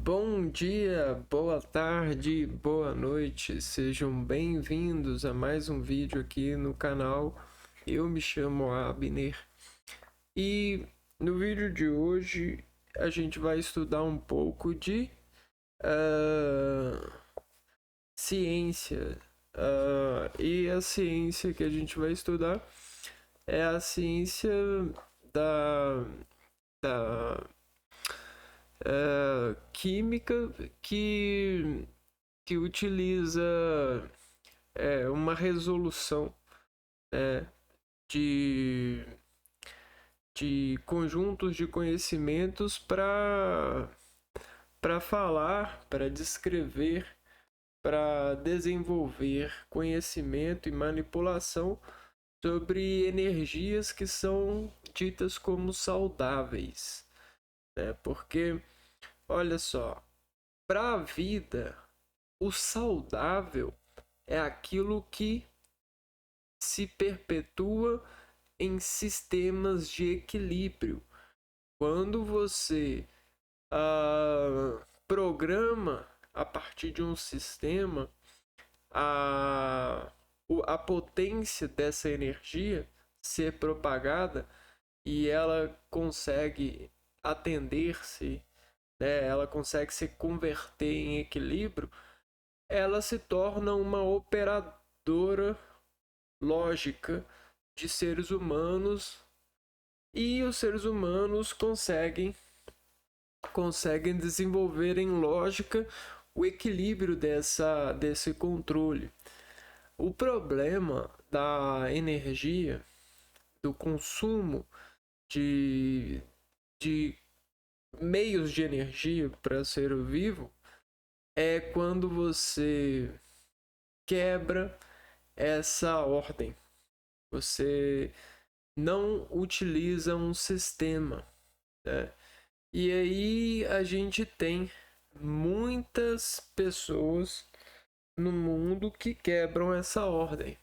Bom dia, boa tarde, boa noite, sejam bem-vindos a mais um vídeo aqui no canal. Eu me chamo Abner e no vídeo de hoje a gente vai estudar um pouco de ciência. E a ciência que a gente vai estudar é a ciência da química que utiliza uma resolução de, de conjuntos de conhecimentos para falar, para descrever, para desenvolver conhecimento e manipulação sobre energias que são ditas como saudáveis, né? Porque, olha só, para a vida, o saudável é aquilo que se perpetua em sistemas de equilíbrio. Quando você programa a partir de um sistema a potência dessa energia ser propagada e ela consegue atender-se, né, ela consegue se converter em equilíbrio, ela se torna uma operadora lógica de seres humanos e os seres humanos conseguem desenvolver em lógica o equilíbrio desse controle. O problema da energia, do consumo de meios de energia para ser vivo, é quando você quebra essa ordem. Você não utiliza um sistema, né? E aí a gente tem muitas pessoas no mundo que quebram essa ordem.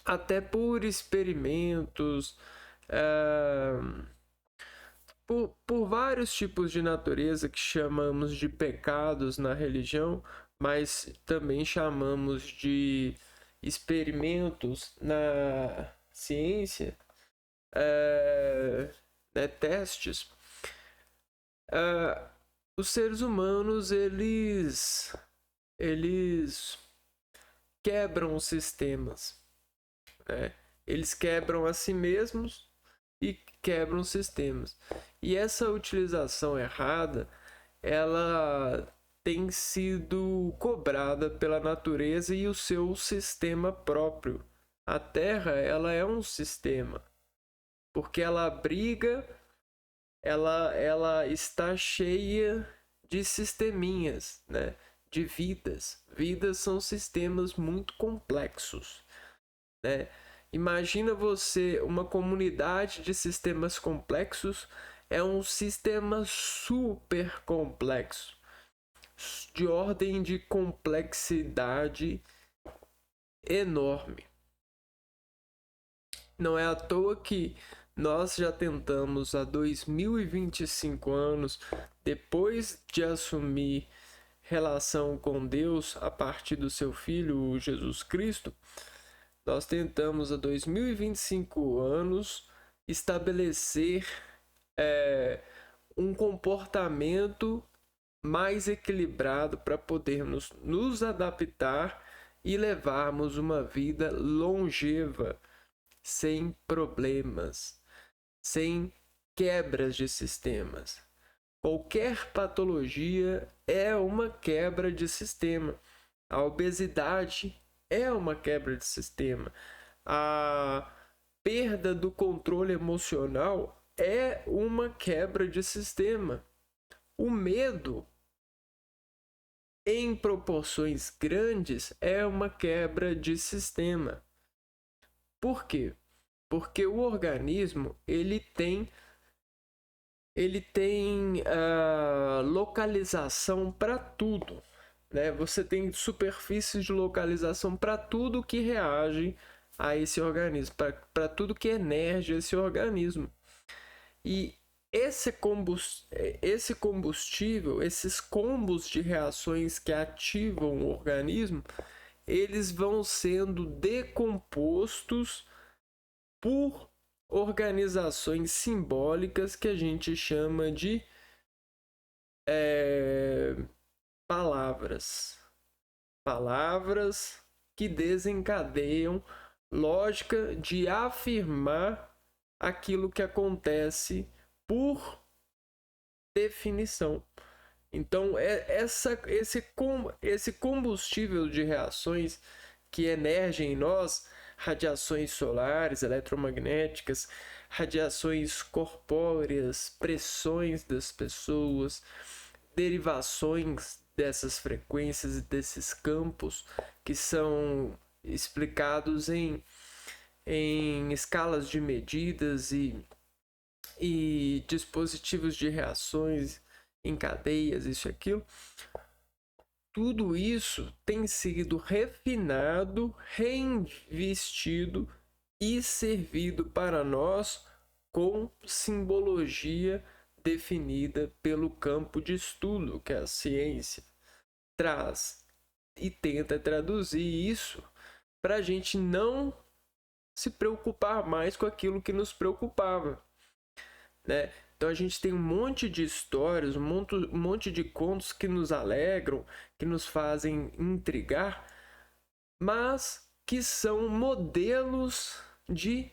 Até por experimentos, por vários tipos de natureza que chamamos de pecados na religião, mas também chamamos de experimentos na ciência, né, testes. Os seres humanos eles quebram os sistemas, né? Eles quebram a si mesmos e quebram os sistemas. E essa utilização errada, ela tem sido cobrada pela natureza e o seu sistema próprio. A Terra, ela é um sistema, porque ela abriga, ela está cheia de sisteminhas, né? De vidas. Vidas são sistemas muito complexos, né? Imagina você, uma comunidade de sistemas complexos é um sistema super complexo, de ordem de complexidade enorme. Não é à toa que nós já tentamos há 2025 anos, depois de assumir relação com Deus a partir do seu Filho Jesus Cristo, nós tentamos há 2025 anos estabelecer um comportamento mais equilibrado para podermos nos adaptar e levarmos uma vida longeva, sem problemas, sem quebras de sistemas. Qualquer patologia é uma quebra de sistema. A obesidade é uma quebra de sistema. A perda do controle emocional é uma quebra de sistema. O medo, em proporções grandes, é uma quebra de sistema. Por quê? Porque o organismo ele tem localização para tudo, né? Você tem superfícies de localização para tudo que reage a esse organismo, para tudo que emerge esse organismo. E esse combustível, esses combos de reações que ativam o organismo, eles vão sendo decompostos por organizações simbólicas que a gente chama de palavras. Palavras que desencadeiam lógica de afirmar aquilo que acontece por definição. Então, esse combustível de reações que emergem em nós, radiações solares, eletromagnéticas, radiações corpóreas, pressões das pessoas, derivações dessas frequências e desses campos que são explicados em escalas de medidas e dispositivos de reações em cadeias, isso e aquilo. Tudo isso tem sido refinado, reinvestido e servido para nós com simbologia definida pelo campo de estudo que a ciência traz e tenta traduzir isso para a gente não se preocupar mais com aquilo que nos preocupava, né? Então a gente tem um monte de histórias, um monte de contos que nos alegram, que nos fazem intrigar, mas que são modelos de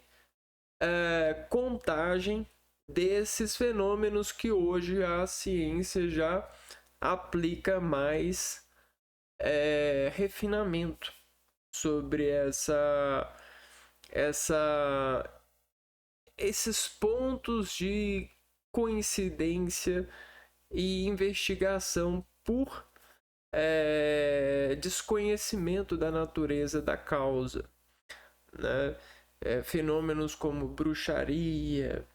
contagem desses fenômenos que hoje a ciência já aplica mais refinamento sobre esses pontos de coincidência e investigação por desconhecimento da natureza da causa, né? Fenômenos como bruxaria,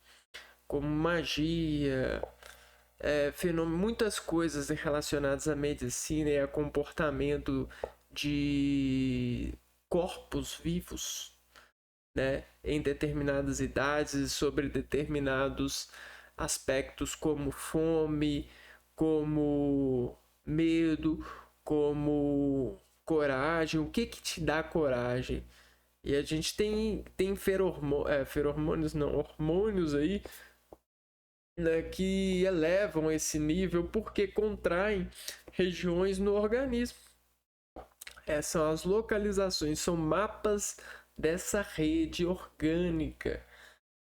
como magia, muitas coisas relacionadas à medicina e a comportamento de corpos vivos, né, em determinadas idades, sobre determinados aspectos como fome, como medo, como coragem. O que te dá coragem? E a gente tem feromônios, não, hormônios aí, né, que elevam esse nível porque contraem regiões no organismo. Essas são as localizações, são mapas dessa rede orgânica,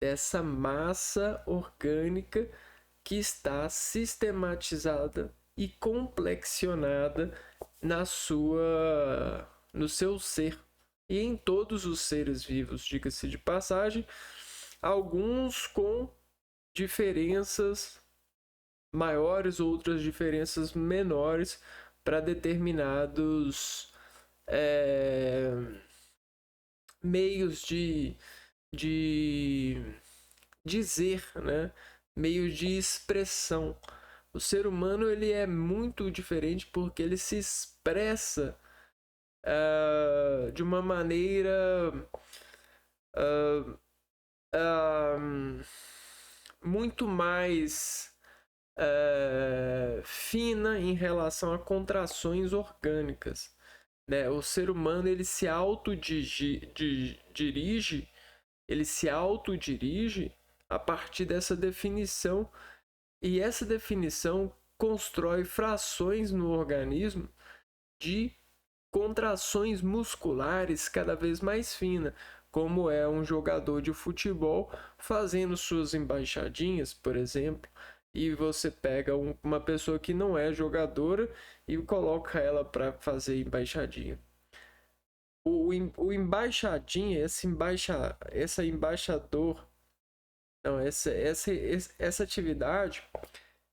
dessa massa orgânica que está sistematizada e complexionada no seu ser e em todos os seres vivos, diga-se de passagem, alguns com diferenças maiores, outras diferenças menores para determinados meios de dizer, né? Meios de expressão. O ser humano ele é muito diferente porque ele se expressa de uma maneira muito mais fina em relação a contrações orgânicas, né? O ser humano ele se autodirige, a partir dessa definição, e essa definição constrói frações no organismo de contrações musculares cada vez mais finas, como é um jogador de futebol fazendo suas embaixadinhas, por exemplo, e você pega uma pessoa que não é jogadora e coloca ela para fazer embaixadinha. O embaixadinha, essa atividade,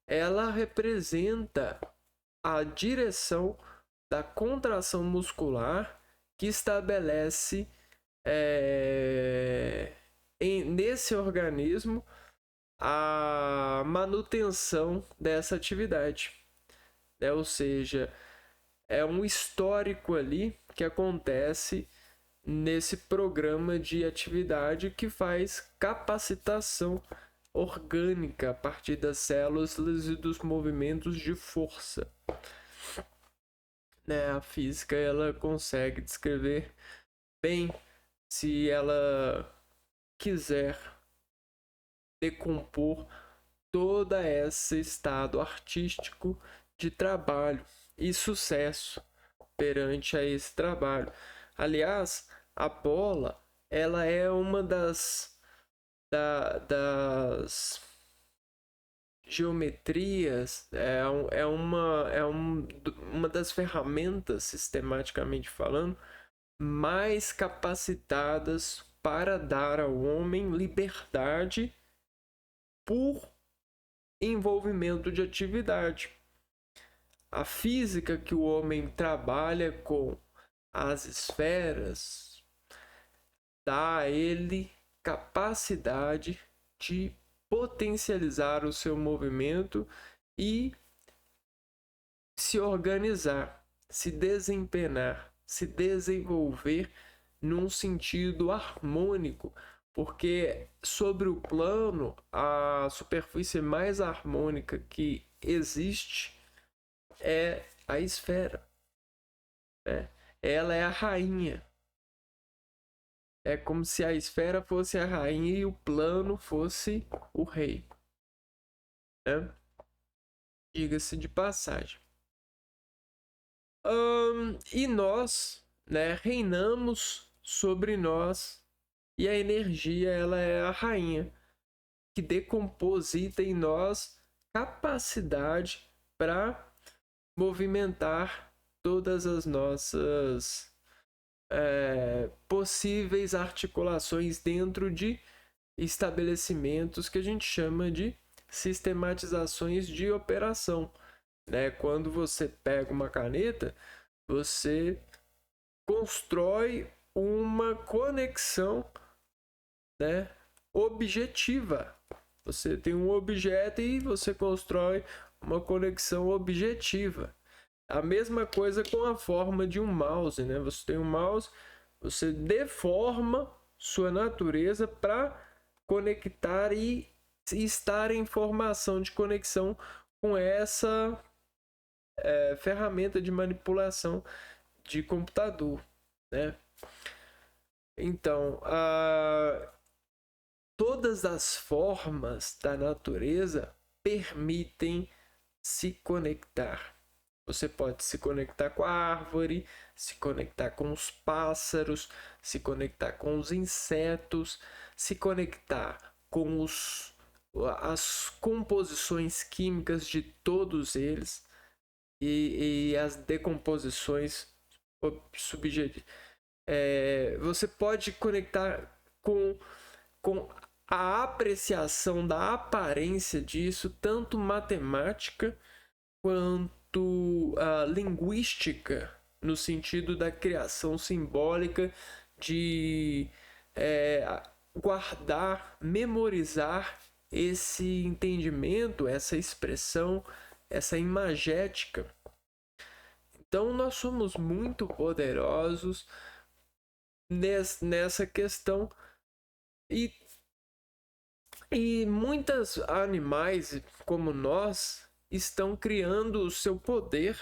ela representa a direção da contração muscular que estabelece nesse organismo a manutenção dessa atividade, né? Ou seja, é um histórico ali que acontece nesse programa de atividade que faz capacitação orgânica a partir das células e dos movimentos de força. Né? A física ela consegue descrever bem, se ela quiser, decompor todo esse estado artístico de trabalho e sucesso perante a esse trabalho. Aliás, a bola ela é uma das geometrias, uma das ferramentas, sistematicamente falando, mais capacitadas para dar ao homem liberdade por envolvimento de atividade. A física que o homem trabalha com as esferas dá a ele capacidade de potencializar o seu movimento e se organizar, se desempenhar, se desenvolver num sentido harmônico, porque sobre o plano, a superfície mais harmônica que existe é a esfera. Né? Ela é a rainha. É como se a esfera fosse a rainha e o plano fosse o rei. Né? Diga-se de passagem. E nós, né, reinamos sobre nós, e a energia ela é a rainha que deposita em nós capacidade para movimentar todas as nossas possíveis articulações dentro de estabelecimentos que a gente chama de sistematizações de operação. Né? Quando você pega uma caneta, você constrói uma conexão, né, objetiva. Você tem um objeto e você constrói uma conexão objetiva. A mesma coisa com a forma de um mouse, né? Você tem um mouse, você deforma sua natureza para conectar e estar em formação de conexão com essa ferramenta de manipulação de computador, né? Então, todas as formas da natureza permitem se conectar. Você pode se conectar com a árvore, se conectar com os pássaros, se conectar com os insetos, se conectar com as composições químicas de todos eles e as decomposições subjetivas. Você pode conectar com a apreciação da aparência disso, tanto matemática quanto linguística, no sentido da criação simbólica, de guardar, memorizar esse entendimento, essa expressão, essa imagética. Então nós somos muito poderosos nessa questão e muitos animais como nós estão criando o seu poder,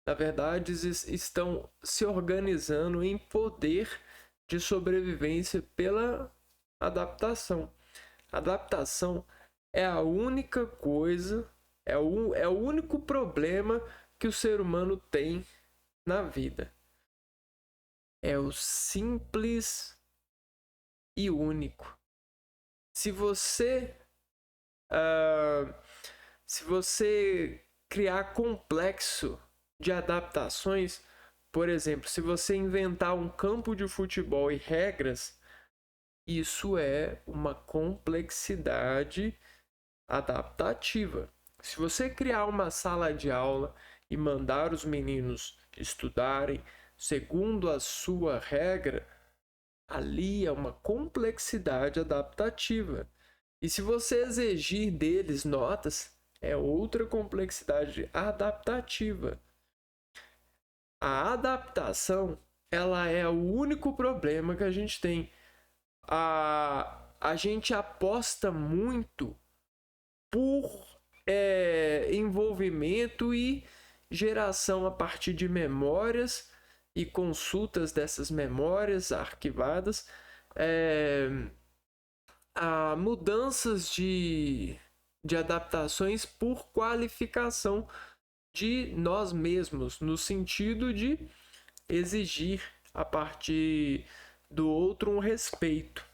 na verdade estão se organizando em poder de sobrevivência pela adaptação. A adaptação é a única coisa, é o único problema que o ser humano tem na vida. É o simples e único. Se você criar complexo de adaptações, por exemplo, se você inventar um campo de futebol e regras, isso é uma complexidade adaptativa. Se você criar uma sala de aula e mandar os meninos estudarem segundo a sua regra, ali é uma complexidade adaptativa. E se você exigir deles notas, é outra complexidade adaptativa. A adaptação, ela é o único problema que a gente tem. A a gente aposta muito por envolvimento e geração a partir de memórias e consultas dessas memórias arquivadas, a mudanças de adaptações por qualificação de nós mesmos, no sentido de exigir a partir do outro um respeito,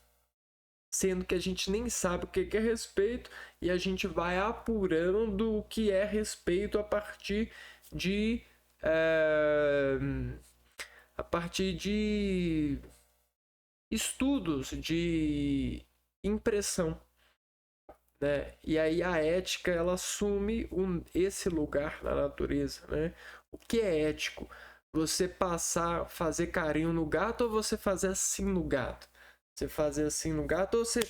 sendo que a gente nem sabe o que é respeito e a gente vai apurando o que é respeito a partir de estudos de impressão, né? E aí a ética ela assume esse lugar na natureza, né? O que é ético? Você fazer carinho no gato ou você fazer assim no gato? Você fazer assim no gato ou você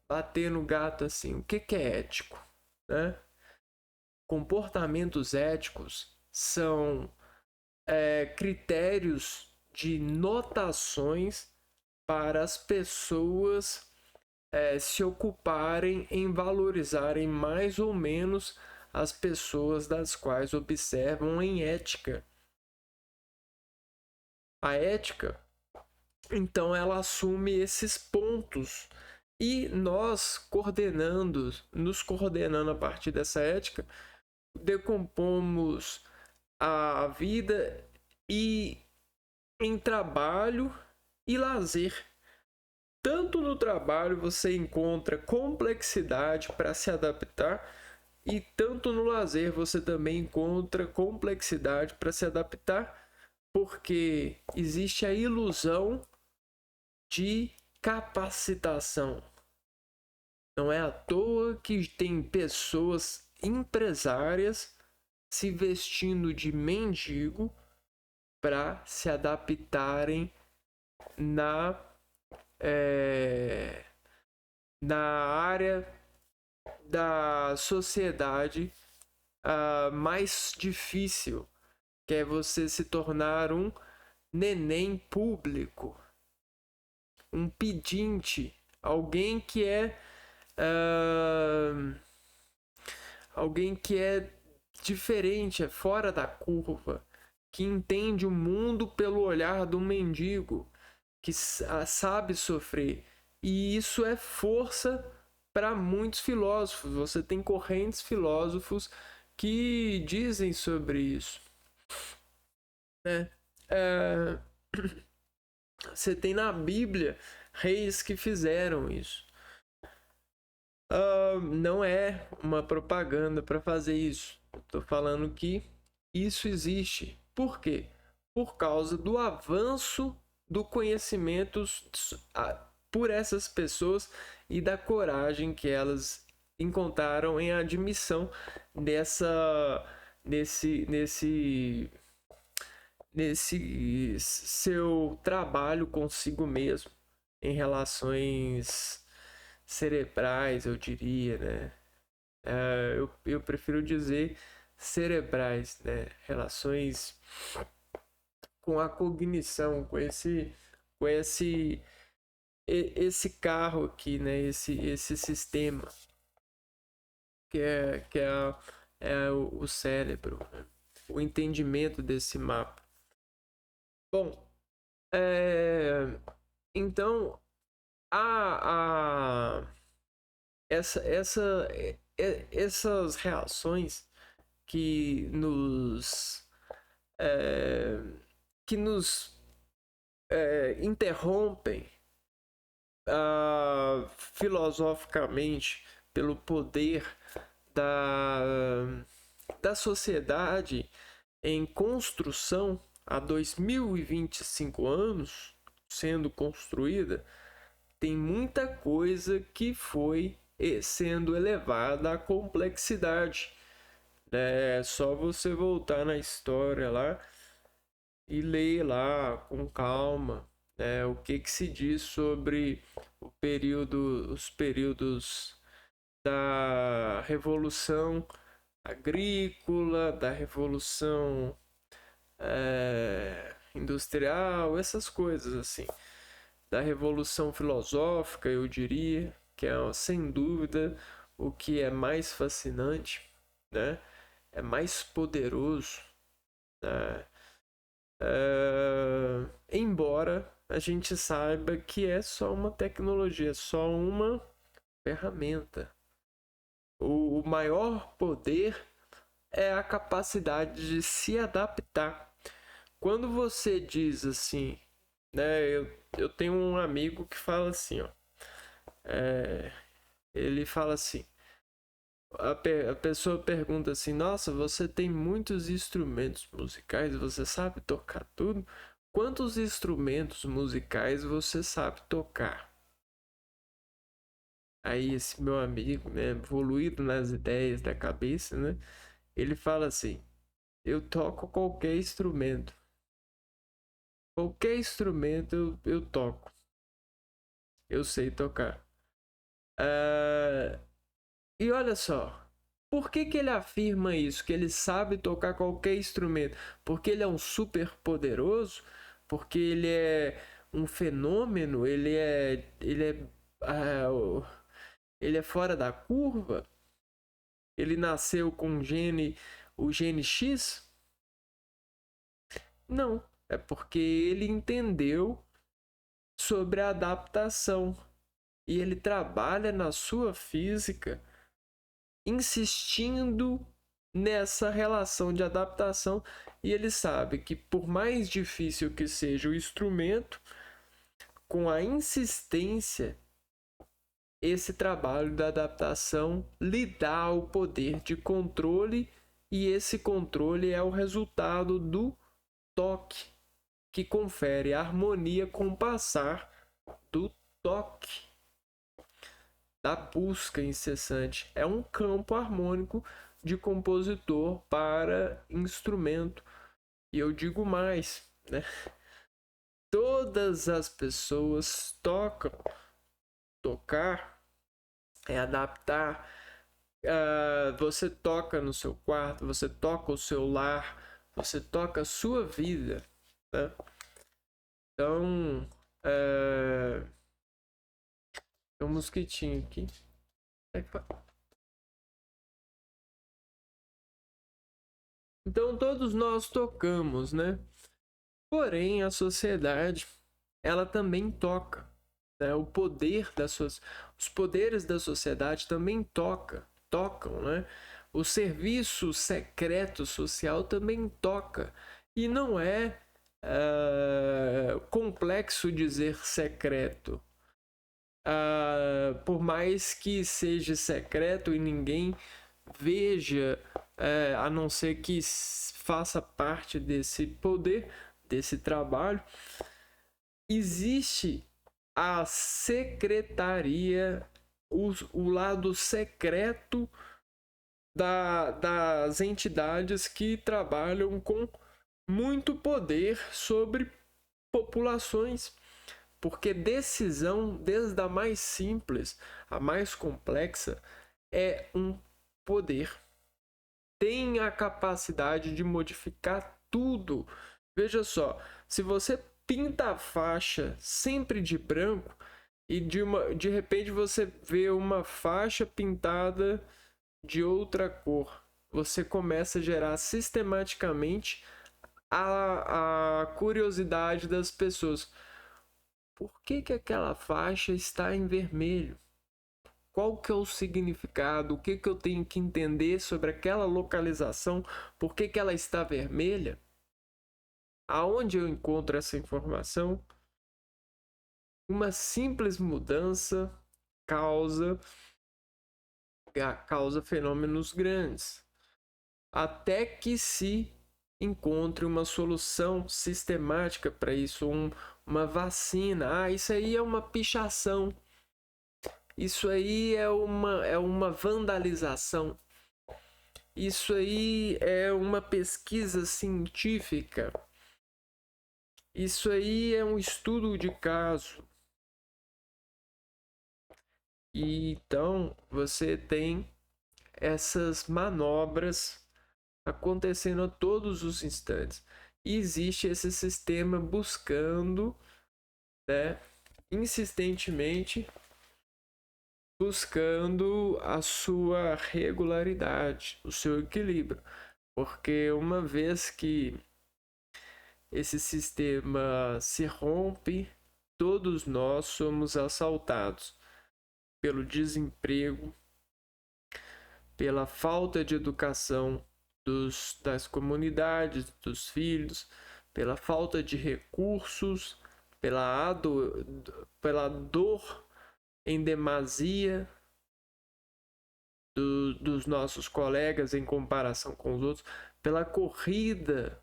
bater no gato assim? O que é ético, né? Comportamentos éticos são critérios de notações para as pessoas se ocuparem em valorizarem mais ou menos as pessoas das quais observam em ética. A ética, então, ela assume esses pontos e nós nos coordenando a partir dessa ética, decompomos a vida em trabalho e lazer. Tanto no trabalho você encontra complexidade para se adaptar, e tanto no lazer você também encontra complexidade para se adaptar, porque existe a ilusão de capacitação. Não é à toa que tem pessoas empresárias se vestindo de mendigo para se adaptarem na área da sociedade mais difícil, que é você se tornar um neném público, um pedinte, alguém que é diferente, é fora da curva, que entende o mundo pelo olhar do mendigo, que sabe sofrer. E isso é força para muitos filósofos. Você tem correntes filósofos que dizem sobre isso, né? Você tem na Bíblia reis que fizeram isso. Não é uma propaganda para fazer isso. Estou falando que isso existe. Por quê? Por causa do avanço do conhecimento por essas pessoas e da coragem que elas encontraram em admissão nesse seu trabalho consigo mesmo, em relações cerebrais, eu diria, né? Eu prefiro dizer cerebrais, né? Relações com a cognição, com esse carro aqui, né? Esse sistema que é o cérebro, né? O entendimento desse mapa. Bom, então essas reações que nos interrompem filosoficamente pelo poder da sociedade em construção há 2025 anos sendo construída, tem muita coisa que foi sendo elevada à complexidade. É só você voltar na história lá e ler lá com calma, né, o que se diz sobre os períodos da Revolução Agrícola, da Revolução Industrial, essas coisas assim. da revolução filosófica, eu diria, que é sem dúvida o que é mais fascinante, né? É mais poderoso, né? Embora a gente saiba que é só uma tecnologia, só uma ferramenta. O maior poder é a capacidade de se adaptar. Quando você diz assim, né? Eu tenho um amigo que fala assim, ó. Ele fala assim, a pessoa pergunta assim, nossa, você tem muitos instrumentos musicais, você sabe tocar tudo? Quantos instrumentos musicais você sabe tocar? Aí esse meu amigo, né, evoluído nas ideias da cabeça, né, ele fala assim, eu toco qualquer instrumento. Qualquer instrumento eu toco. Eu sei tocar. E olha só, por que ele afirma isso? Que ele sabe tocar qualquer instrumento? Porque ele é um super poderoso? Porque ele é um fenômeno? Ele é fora da curva? Ele nasceu com o gene X? Não, é porque ele entendeu sobre a adaptação e ele trabalha na sua física insistindo nessa relação de adaptação e ele sabe que por mais difícil que seja o instrumento, com a insistência, esse trabalho da adaptação lhe dá o poder de controle e esse controle é o resultado do toque, que confere harmonia com o passar do toque, da busca incessante. É um campo harmônico de compositor para instrumento. E eu digo mais, né? Todas as pessoas tocam. Tocar é adaptar. Você toca no seu quarto, você toca o seu lar, você toca a sua vida, né? Então, tem um mosquitinho aqui. Então todos nós tocamos, né? Porém, a sociedade, ela também toca, né? Os poderes da sociedade também tocam, né? O serviço secreto social também toca. E não é complexo dizer secreto. Por mais que seja secreto e ninguém veja, a não ser que faça parte desse poder, desse trabalho, existe a secretaria, o lado secreto das entidades que trabalham com muito poder sobre populações. Porque decisão, desde a mais simples a mais complexa, é um poder. Tem a capacidade de modificar tudo. Veja só, se você pinta a faixa sempre de branco e de repente você vê uma faixa pintada de outra cor, você começa a gerar sistematicamente a curiosidade das pessoas. Por que aquela faixa está em vermelho? Qual que é o significado? O que eu tenho que entender sobre aquela localização? Por que ela está vermelha? Aonde eu encontro essa informação? Uma simples mudança causa fenômenos grandes, até que se encontre uma solução sistemática para isso, uma vacina. Isso aí é uma pichação. Isso aí é uma vandalização. Isso aí é uma pesquisa científica. Isso aí é um estudo de caso. E então você tem essas manobras acontecendo a todos os instantes. E existe esse sistema buscando, né, insistentemente buscando a sua regularidade, o seu equilíbrio. Porque uma vez que esse sistema se rompe, todos nós somos assaltados pelo desemprego, pela falta de educação das comunidades, dos filhos, pela falta de recursos, pela dor em demasia dos nossos colegas em comparação com os outros, pela corrida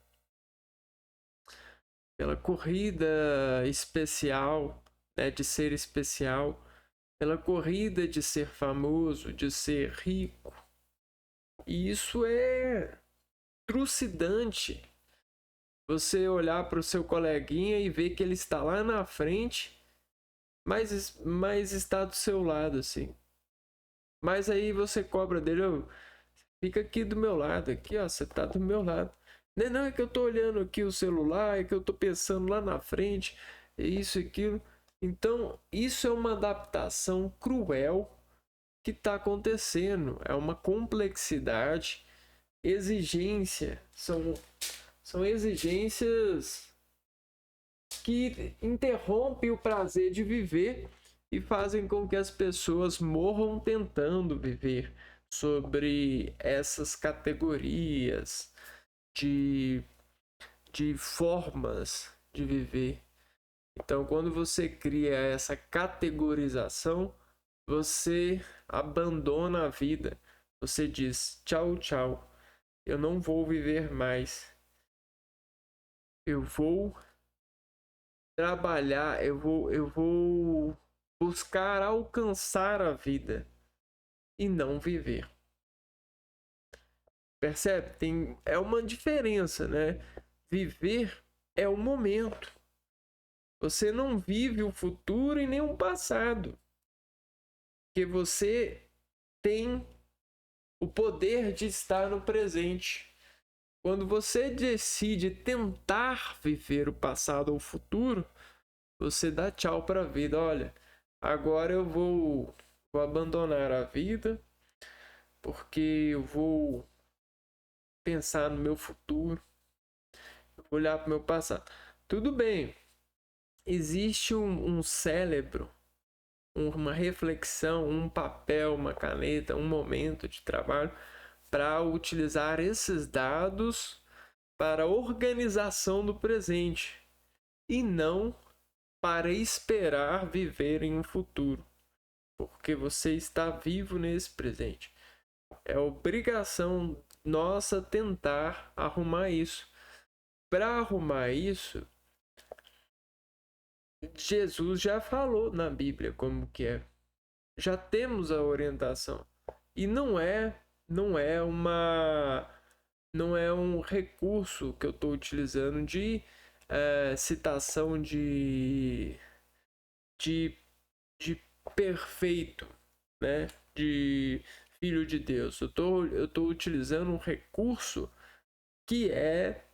especial, né, de ser especial, pela corrida de ser famoso, de ser rico. E isso é trucidante. Você olhar para o seu coleguinha e ver que ele está lá na frente, mas está do seu lado, assim. Mas aí você cobra dele, fica aqui do meu lado, aqui, ó, você tá do meu lado. Não, é que eu tô olhando aqui o celular, é que eu tô pensando lá na frente, é isso e aquilo. Então, isso é uma adaptação cruel que está acontecendo. É uma complexidade, exigência. São exigências que interrompem o prazer de viver e fazem com que as pessoas morram tentando viver sobre essas categorias de formas de viver. Então, quando você cria essa categorização, você abandona a vida. Você diz tchau, tchau. Eu não vou viver mais. Eu vou trabalhar, eu vou buscar alcançar a vida e não viver. Percebe? É uma diferença, né? Viver é o momento. Você não vive o futuro e nem o passado. Porque você tem o poder de estar no presente. Quando você decide tentar viver o passado ou o futuro, você dá tchau para a vida. Olha, agora eu vou abandonar a vida porque eu vou pensar no meu futuro, eu vou olhar para o meu passado. Tudo bem, existe um cérebro, uma reflexão, um papel, uma caneta, um momento de trabalho para utilizar esses dados para a organização do presente e não para esperar viver em um futuro, porque você está vivo nesse presente. É obrigação nossa tentar arrumar isso. Para arrumar isso, Jesus já falou na Bíblia como que é. Já temos a orientação. E não é um recurso que eu estou utilizando de citação de perfeito, né? De filho de Deus. Eu tô utilizando um recurso que é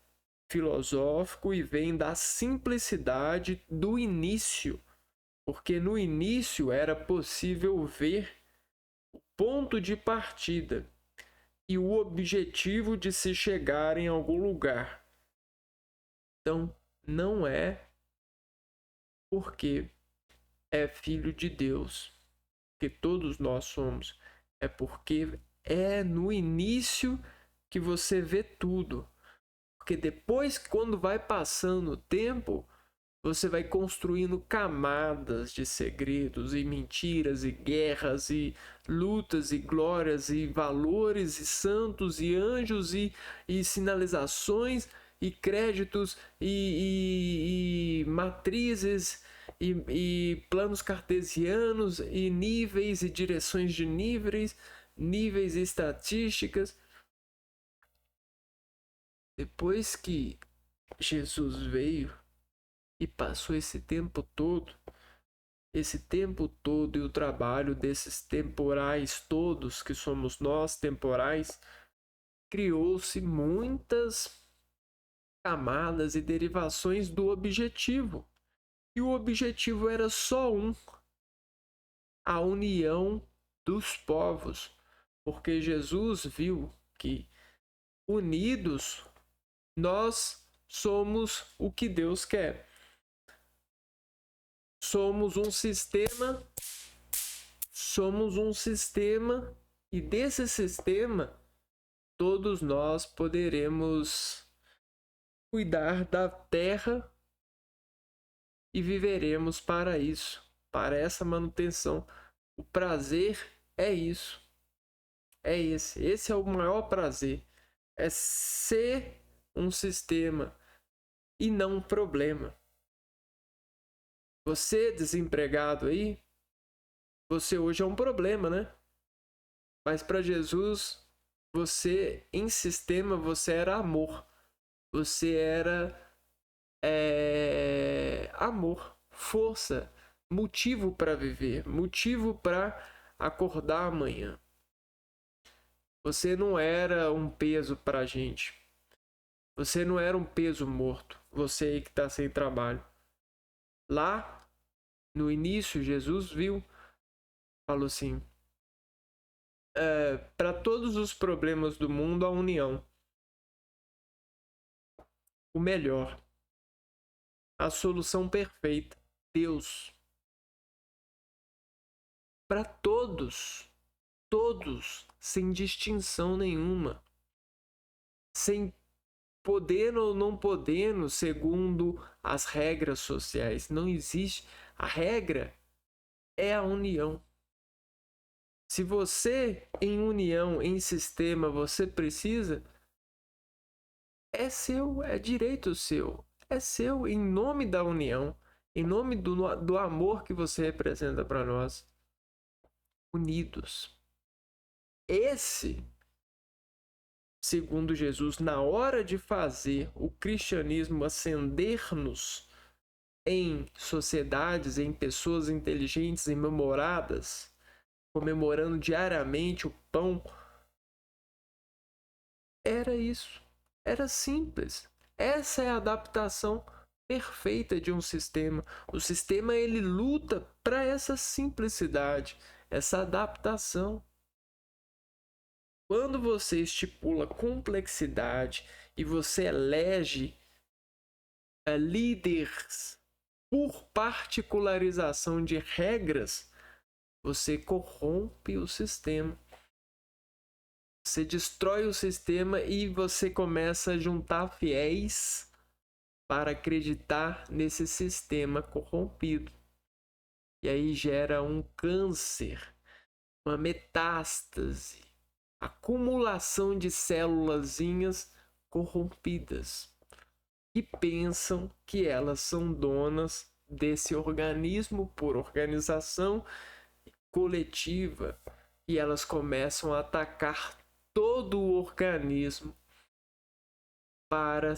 filosófico e vem da simplicidade do início, porque no início era possível ver o ponto de partida e o objetivo de se chegar em algum lugar. Então, não é porque é filho de Deus, que todos nós somos, é porque é no início que você vê tudo. Porque depois, quando vai passando o tempo, você vai construindo camadas de segredos e mentiras e guerras e lutas e glórias e valores e santos e anjos e sinalizações e créditos e matrizes e planos cartesianos e níveis e direções de níveis e estatísticas. Depois que Jesus veio e passou esse tempo todo e o trabalho desses temporais todos, que somos nós temporais, criou-se muitas camadas e derivações do objetivo. E o objetivo era só um: a união dos povos. Porque Jesus viu que unidos nós somos o que Deus quer. Somos um sistema e desse sistema todos nós poderemos cuidar da terra e viveremos para isso, para essa manutenção. O prazer é isso. É esse. Esse é o maior prazer. É ser um sistema e não um problema. Você desempregado aí, você hoje é um problema, né? Mas para Jesus, você em sistema, você era amor. Você era amor, força, motivo para viver, motivo para acordar amanhã. Você não era um peso para a gente. Você não era um peso morto. Você aí que está sem trabalho. Lá, no início, Jesus falou assim: para todos os problemas do mundo, a união. O melhor. A solução perfeita. Deus. Para todos. Todos. Sem distinção nenhuma. Sem podendo ou não podendo, segundo as regras sociais. Não existe. A regra é a união. Se você, em união, em sistema, você precisa, é seu, é direito seu. É seu em nome da união, em nome do amor que você representa para nós. Unidos. Esse, segundo Jesus, na hora de fazer o cristianismo ascender-nos em sociedades, em pessoas inteligentes e memoradas, comemorando diariamente o pão, era isso. Era simples. Essa é a adaptação perfeita de um sistema. O sistema ele luta para essa simplicidade, essa adaptação. Quando você estipula complexidade e você elege líderes por particularização de regras, você corrompe o sistema. Você destrói o sistema e você começa a juntar fiéis para acreditar nesse sistema corrompido. E aí gera um câncer, uma metástase, acumulação de célulazinhas corrompidas que pensam que elas são donas desse organismo por organização coletiva e elas começam a atacar todo o organismo para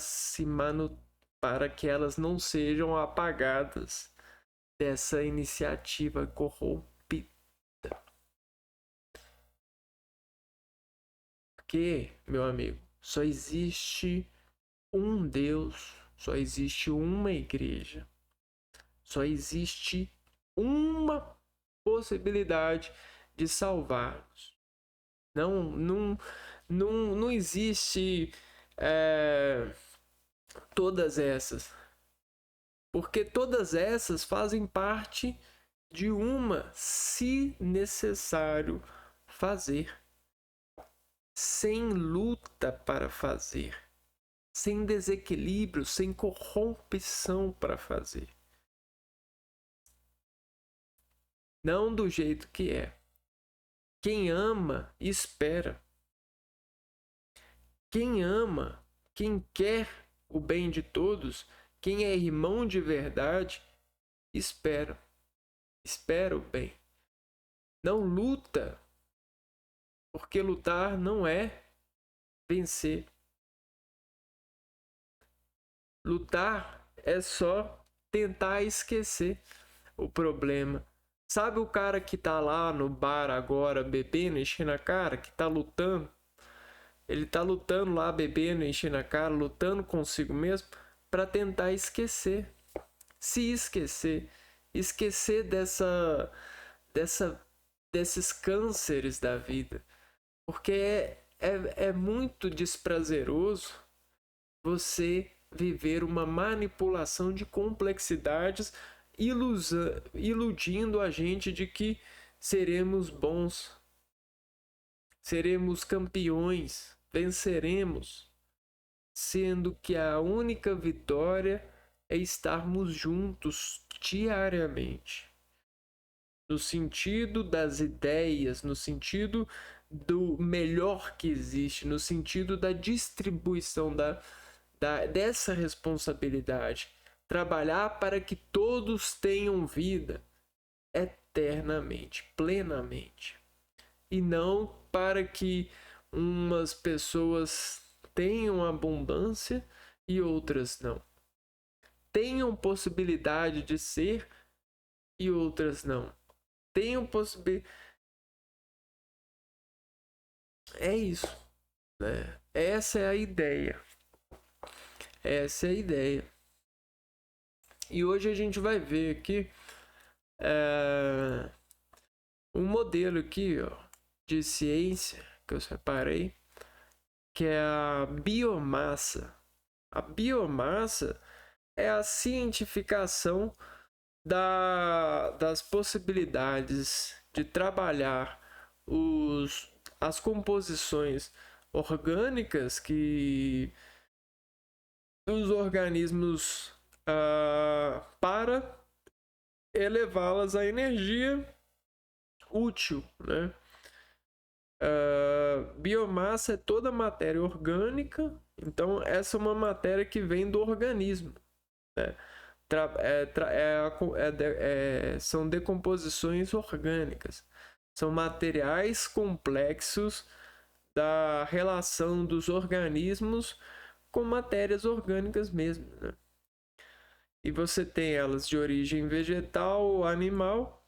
que elas não sejam apagadas dessa iniciativa corrompida. Porque, meu amigo, só existe um Deus, só existe uma igreja, só existe uma possibilidade de salvar-nos. Não existe todas essas. Porque todas essas fazem parte de uma, se necessário, fazer. Sem luta para fazer. Sem desequilíbrio, sem corrompição para fazer. Não do jeito que é. Quem ama, espera. Quem ama, quem quer o bem de todos, quem é irmão de verdade, espera. Espera o bem. Não luta, porque lutar não é vencer. Lutar é só tentar esquecer o problema. Sabe o cara que tá lá no bar agora bebendo, enchendo a cara, que tá lutando? Ele tá lutando lá, bebendo, enchendo a cara, lutando consigo mesmo para tentar esquecer. se esquecer, esquecer desses cânceres da vida, porque é muito desprazeroso você viver uma manipulação de complexidades, iludindo a gente de que seremos bons, seremos campeões, venceremos, sendo que a única vitória é estarmos juntos diariamente, no sentido das ideias, no sentido do melhor que existe, no sentido da distribuição dessa responsabilidade. Trabalhar para que todos tenham vida eternamente, plenamente. E não para que umas pessoas tenham abundância e outras não. Tenham possibilidade de ser e outras não. Tenham possibilidade. É isso, né? Essa é a ideia. Essa é a ideia. E hoje a gente vai ver aqui um modelo aqui, ó, de ciência que eu separei, que é a biomassa. A biomassa é a cientificação das possibilidades de trabalhar as composições orgânicas que os organismos para elevá-las à energia útil, né? Biomassa é toda matéria orgânica, então essa é uma matéria que vem do organismo, né? São decomposições orgânicas, são materiais complexos da relação dos organismos com matérias orgânicas mesmo, né? E você tem elas de origem vegetal ou animal,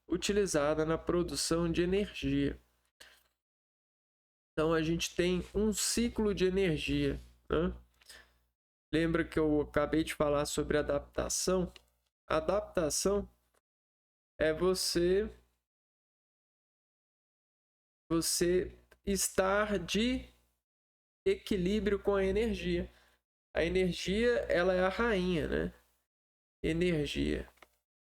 utilizada na produção de energia. Então a gente tem um ciclo de energia, né? Lembra que eu acabei de falar sobre adaptação? Adaptação é você estar de equilíbrio com a energia. A energia, ela é a rainha, né? Energia.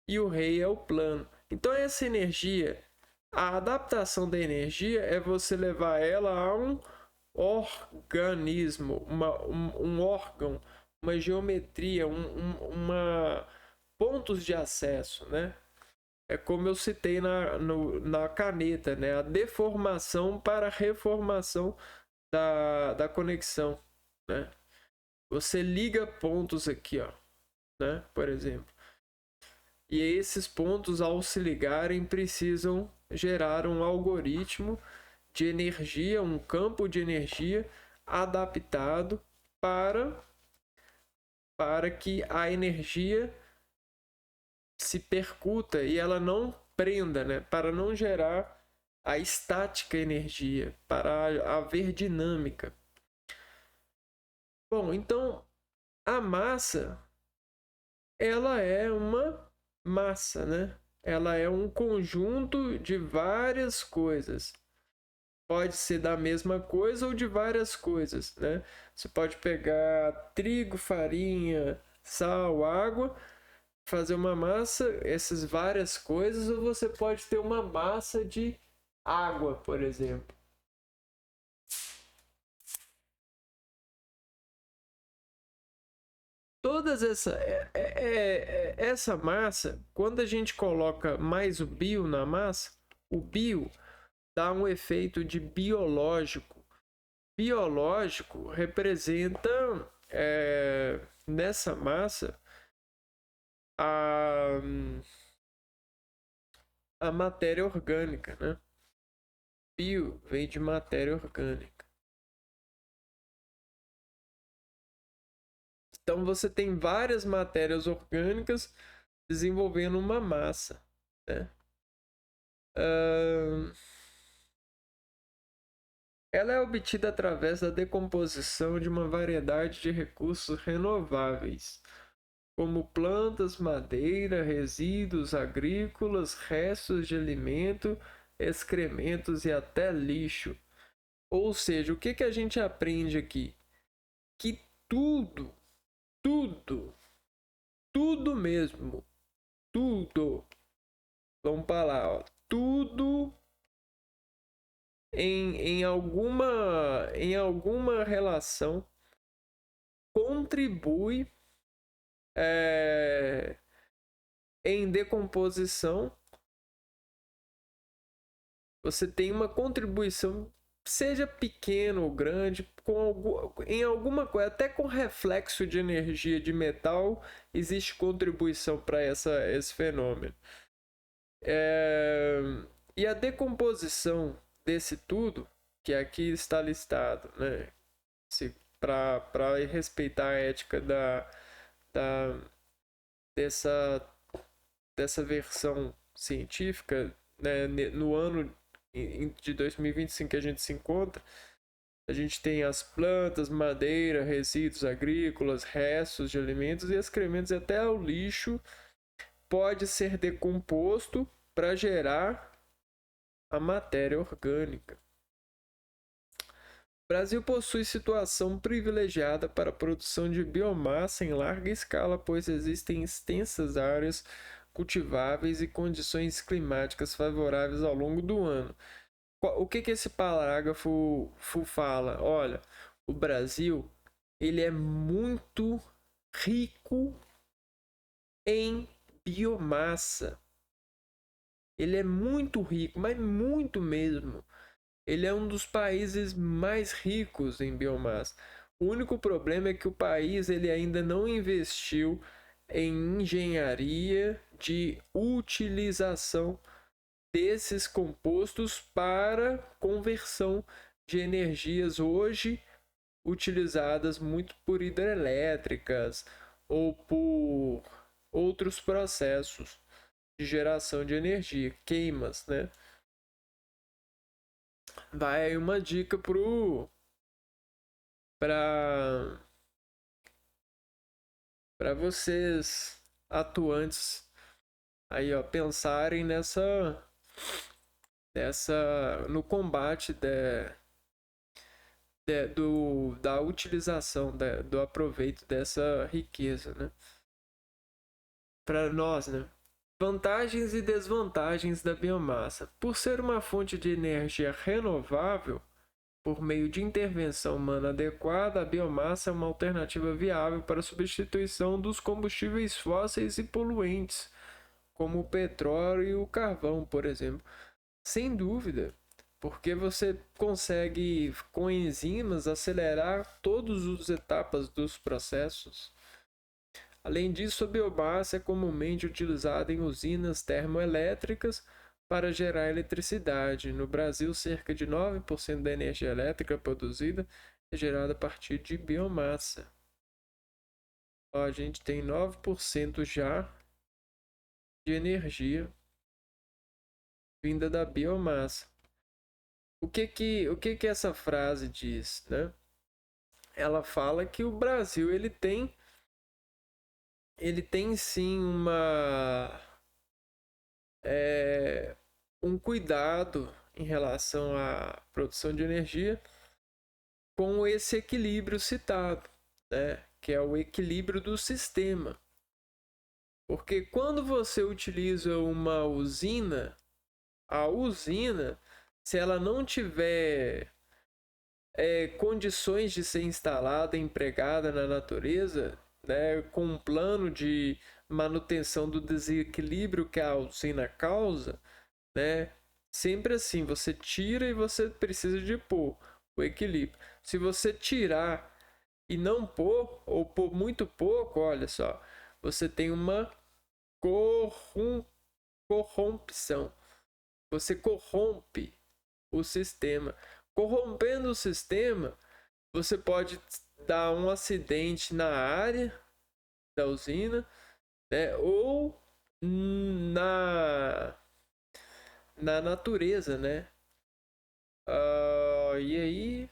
E o rei é o plano. Então essa energia, a adaptação da energia é você levar ela a um organismo, um órgão, uma geometria, pontos de acesso, né? É como eu citei na caneta, né? A deformação para a reformação da conexão, né? Você liga pontos aqui, ó, né? Por exemplo. E esses pontos, ao se ligarem, precisam gerar um algoritmo de energia, um campo de energia adaptado para que a energia se percuta e ela não prenda, né? Para não gerar a estática energia, para haver dinâmica. Bom, então a massa, ela é uma massa, né? Ela é um conjunto de várias coisas. Pode ser da mesma coisa ou de várias coisas, né? Você pode pegar trigo, farinha, sal, água, fazer uma massa, essas várias coisas, ou você pode ter uma massa de água, por exemplo. Todas essa massa, quando a gente coloca mais o bio na massa, o bio dá um efeito de biológico. Biológico representa nessa massa a matéria orgânica, né? Bio vem de matéria orgânica. Então você tem várias matérias orgânicas desenvolvendo uma massa, né? Ela é obtida através da decomposição de uma variedade de recursos renováveis, como plantas, madeira, resíduos agrícolas, restos de alimento, excrementos e até lixo. Ou seja, o que que a gente aprende aqui? Que tudo, tudo, tudo mesmo, tudo, vamos para lá, ó, tudo em alguma relação contribui em decomposição. Você tem uma contribuição, seja pequena ou grande, em alguma coisa, até com reflexo de energia de metal, existe contribuição para esse fenômeno. E a decomposição desse tudo, que aqui está listado, né? Para respeitar a ética da, dessa versão científica, né? No ano de 2025 que a gente se encontra, a gente tem as plantas, madeira, resíduos agrícolas, restos de alimentos e excrementos, e até o lixo pode ser decomposto para gerar a matéria orgânica. O Brasil possui situação privilegiada para a produção de biomassa em larga escala, pois existem extensas áreas cultiváveis e condições climáticas favoráveis ao longo do ano. O que esse parágrafo fala? Olha, o Brasil ele é muito rico em biomassa. Ele é muito rico, mas muito mesmo. Ele é um dos países mais ricos em biomassa. O único problema é que o país ele ainda não investiu em engenharia de utilização desses compostos para conversão de energias hoje utilizadas muito por hidrelétricas ou por outros processos de geração de energia, queimas, né? Vai aí uma dica para vocês atuantes aí, ó, pensarem no combate da utilização do aproveito dessa riqueza, né? Para nós, né? Vantagens e desvantagens da biomassa. Por ser uma fonte de energia renovável, por meio de intervenção humana adequada, a biomassa é uma alternativa viável para a substituição dos combustíveis fósseis e poluentes, como o petróleo e o carvão, por exemplo. Sem dúvida, porque você consegue, com enzimas, acelerar todas as etapas dos processos. Além disso, a biomassa é comumente utilizada em usinas termoelétricas para gerar eletricidade. No Brasil, cerca de 9% da energia elétrica produzida é gerada a partir de biomassa. Ó, a gente tem 9% já de energia vinda da biomassa. O que essa frase diz, né? Ela fala que o Brasil ele tem sim um cuidado em relação à produção de energia com esse equilíbrio citado, né? Que é o equilíbrio do sistema. Porque quando você utiliza uma usina, a usina, se ela não tiver condições de ser instalada e empregada na natureza, né, com um plano de manutenção do desequilíbrio que a usina causa, né, sempre assim, você tira e você precisa de pôr o equilíbrio. Se você tirar e não pôr, ou pôr muito pouco, olha só, você tem uma corrupção. Você corrompe o sistema. Corrompendo o sistema, você pode dar um acidente na área da usina, né, ou na natureza, né? E aí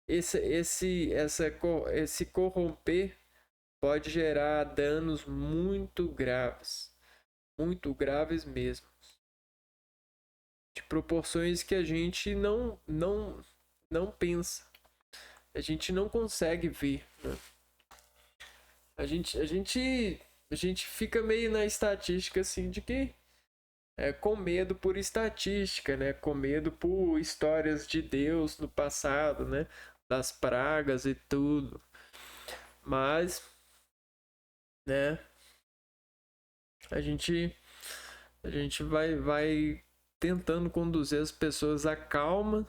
esse corromper pode gerar danos muito graves mesmo, de proporções que a gente não pensa, a gente não consegue ver, né? A gente fica meio na estatística assim de que com medo por estatística, né? Com medo por histórias de Deus no passado, né? Das pragas e tudo. Mas, né? A gente, a gente vai tentando conduzir as pessoas à calma,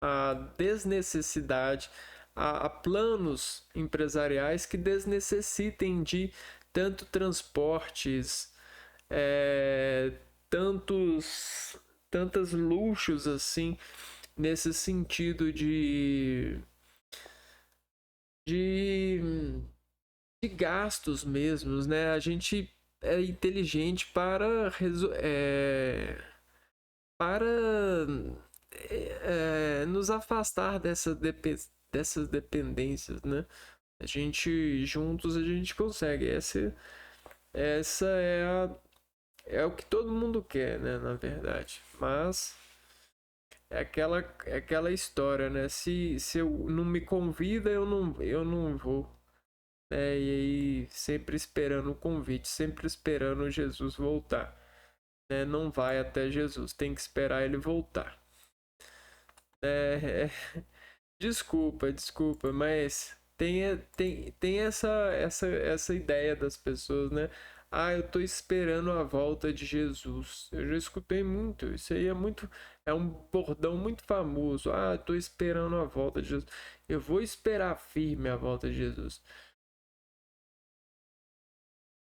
à desnecessidade, a planos empresariais que desnecessitem de tanto transportes, é, tantos luxos assim, nesse sentido de, de gastos mesmos, né? A gente é inteligente para nos afastar dessas dependências, né? A gente juntos a gente consegue. Essa é o que todo mundo quer, né? Na verdade, mas é aquela história, né? Se eu não me convida, eu não vou. E aí, sempre esperando o convite, sempre esperando Jesus voltar. Né? Não vai até Jesus, tem que esperar ele voltar. Desculpa, mas tem essa ideia das pessoas, né? Ah, eu tô esperando a volta de Jesus. Eu já escutei muito. Isso aí é um bordão muito famoso. Ah, eu tô esperando a volta de Jesus. Eu vou esperar firme a volta de Jesus.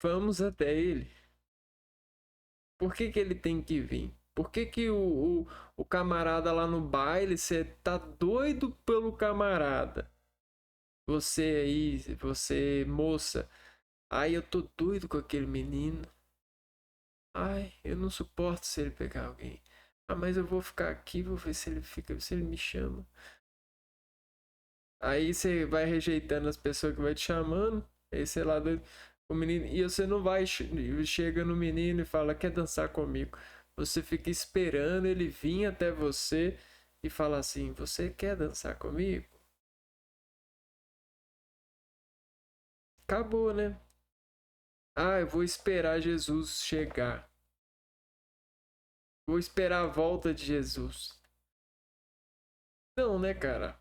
Vamos até ele. Por que que ele tem que vir? Por que que o camarada lá no baile, você tá doido pelo camarada? Você aí, você moça, ai eu tô doido com aquele menino. Ai, eu não suporto se ele pegar alguém. Ah, mas eu vou ficar aqui, vou ver se ele fica, se ele me chama. Aí você vai rejeitando as pessoas que vai te chamando. Aí sei lá, o menino, e você não vai chega no menino e fala: "Quer dançar comigo?". Você fica esperando ele vir até você e fala assim: "Você quer dançar comigo?". Acabou, né? Ah, eu vou esperar Jesus chegar. Vou esperar a volta de Jesus. Não, né, cara?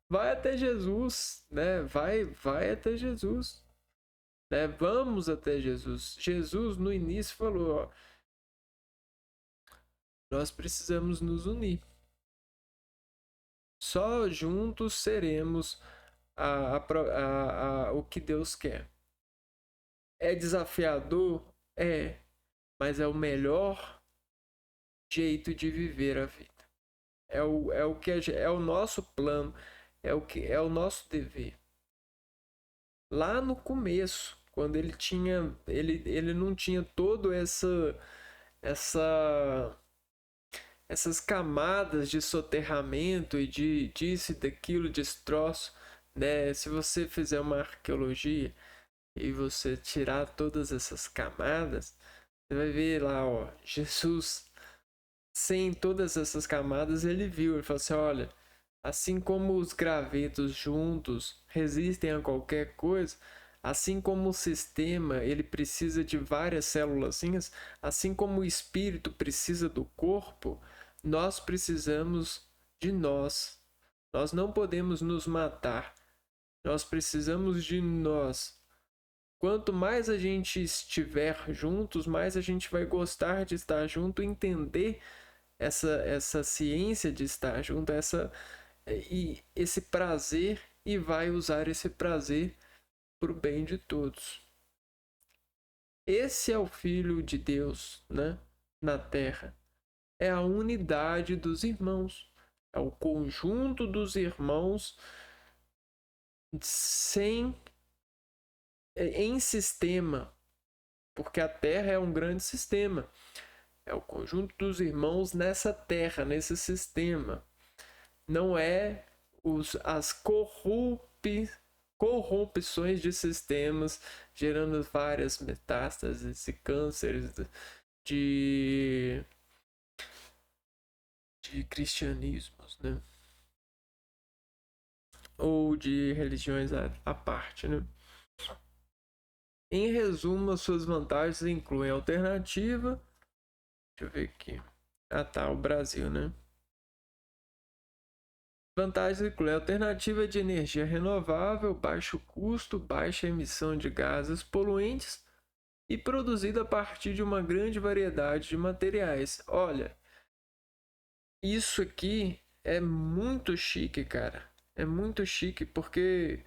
Vai até Jesus, né? Vai até Jesus, né? Vamos até Jesus. Jesus no início falou, ó, nós precisamos nos unir. Só juntos seremos o que Deus quer. É desafiador? É, mas é o melhor jeito de viver a vida. É o que é o nosso plano, é o que é o nosso dever. Lá no começo, quando ele não tinha todo essa essas camadas de soterramento e de disso e daquilo, destroço, né? Se você fizer uma arqueologia e você tirar todas essas camadas, você vai ver lá, ó, Jesus sem todas essas camadas, ele falou assim, olha, assim como os gravetos juntos resistem a qualquer coisa, assim como o sistema ele precisa de várias células, assim como o espírito precisa do corpo, nós precisamos de nós. Nós não podemos nos matar. Nós precisamos de nós. Quanto mais a gente estiver juntos, mais a gente vai gostar de estar junto, entender essa ciência de estar junto, e esse prazer, e vai usar esse prazer para o bem de todos. Esse é o Filho de Deus, né? Na Terra. É a unidade dos irmãos. É o conjunto dos irmãos sem em sistema, porque a Terra é um grande sistema. É o conjunto dos irmãos nessa Terra, nesse sistema. Não é as corrupções de sistemas, gerando várias metástases e cânceres de, de cristianismos, né? Ou de religiões à parte, né? Em resumo, as suas vantagens incluem alternativa. Deixa eu ver aqui. Ah, tá, o Brasil, né? Vantagens incluem alternativa de energia renovável, baixo custo, baixa emissão de gases poluentes e produzida a partir de uma grande variedade de materiais. Olha, isso aqui é muito chique, cara. É muito chique porque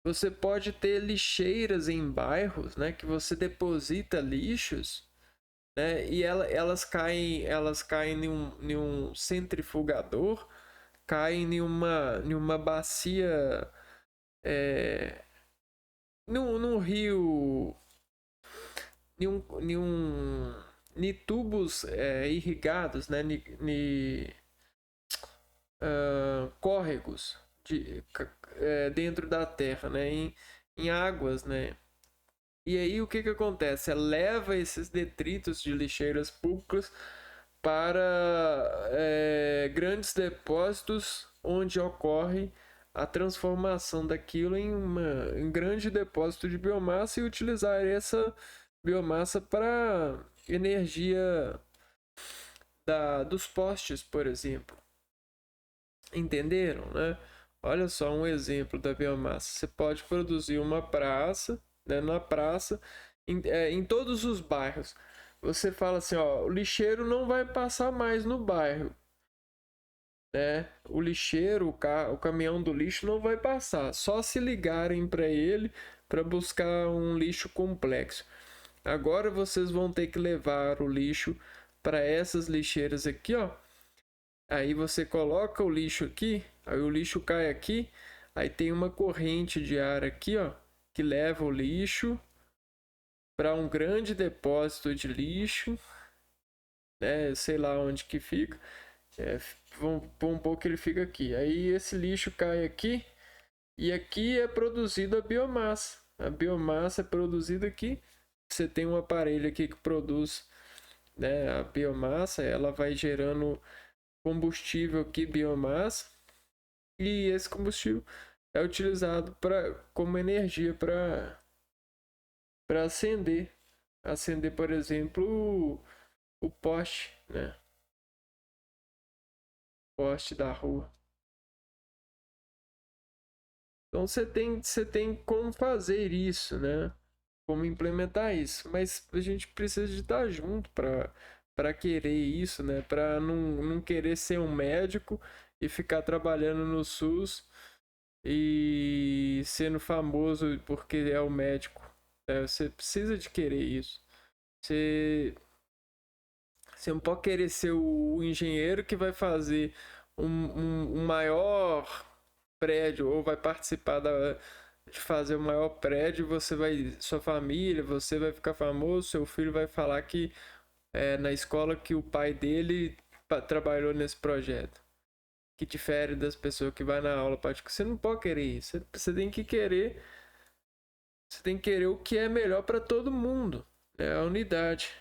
você pode ter lixeiras em bairros, né, que você deposita lixos, né, e elas caem em um centrifugador, caem em uma bacia, num rio, em tubos irrigados, né, córregos dentro da terra, né, em águas, né. E aí o que acontece? Leva esses detritos de lixeiras públicas para grandes depósitos onde ocorre a transformação daquilo em grande depósito de biomassa e utilizar essa biomassa para energia dos postes, por exemplo. Entenderam, né? Olha só um exemplo da biomassa. Você pode produzir uma praça, né, na praça, em todos os bairros. Você fala assim, ó, o lixeiro não vai passar mais no bairro, né? O lixeiro, o caminhão do lixo não vai passar. Só se ligarem para ele para buscar um lixo complexo. Agora vocês vão ter que levar o lixo para essas lixeiras aqui, ó. Aí você coloca o lixo aqui, aí o lixo cai aqui, aí tem uma corrente de ar aqui, ó, que leva o lixo para um grande depósito de lixo, né? Sei lá onde que fica. Vamos pôr um pouco que ele fica aqui. Aí esse lixo cai aqui e aqui é produzida a biomassa. A biomassa é produzida aqui. Você tem um aparelho aqui que produz, né, a biomassa, ela vai gerando combustível aqui, biomassa, e esse combustível é utilizado como energia para acender, por exemplo, o poste, né? Poste da rua. Então você tem como fazer isso, né? Como implementar isso, mas a gente precisa de estar junto para querer isso, né? Para não querer ser um médico e ficar trabalhando no SUS e sendo famoso porque é o médico. Você precisa de querer isso. Você não pode querer ser o engenheiro que vai fazer um maior prédio ou vai participar de fazer o maior prédio. Você vai, sua família, você vai ficar famoso. Seu filho vai falar que na escola que o pai dele trabalhou nesse projeto, que difere das pessoas que vai na aula particular. Você não pode querer isso. Você tem que querer. Você tem que querer o que é melhor para todo mundo. É a unidade.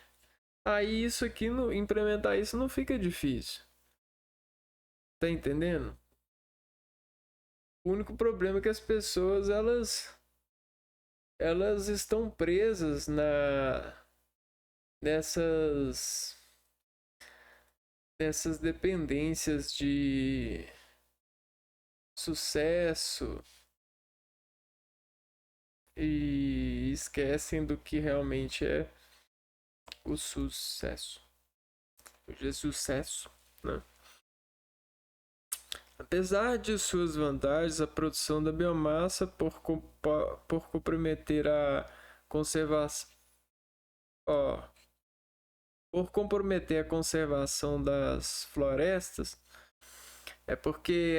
Aí isso aqui, implementar isso não fica difícil. Tá entendendo? O único problema é que as pessoas elas estão presas nessas dependências de sucesso e esquecem do que realmente é o sucesso. O sucesso, né? Apesar de suas vantagens, a produção da biomassa, por comprometer a conservação, por comprometer a conservação das florestas, é porque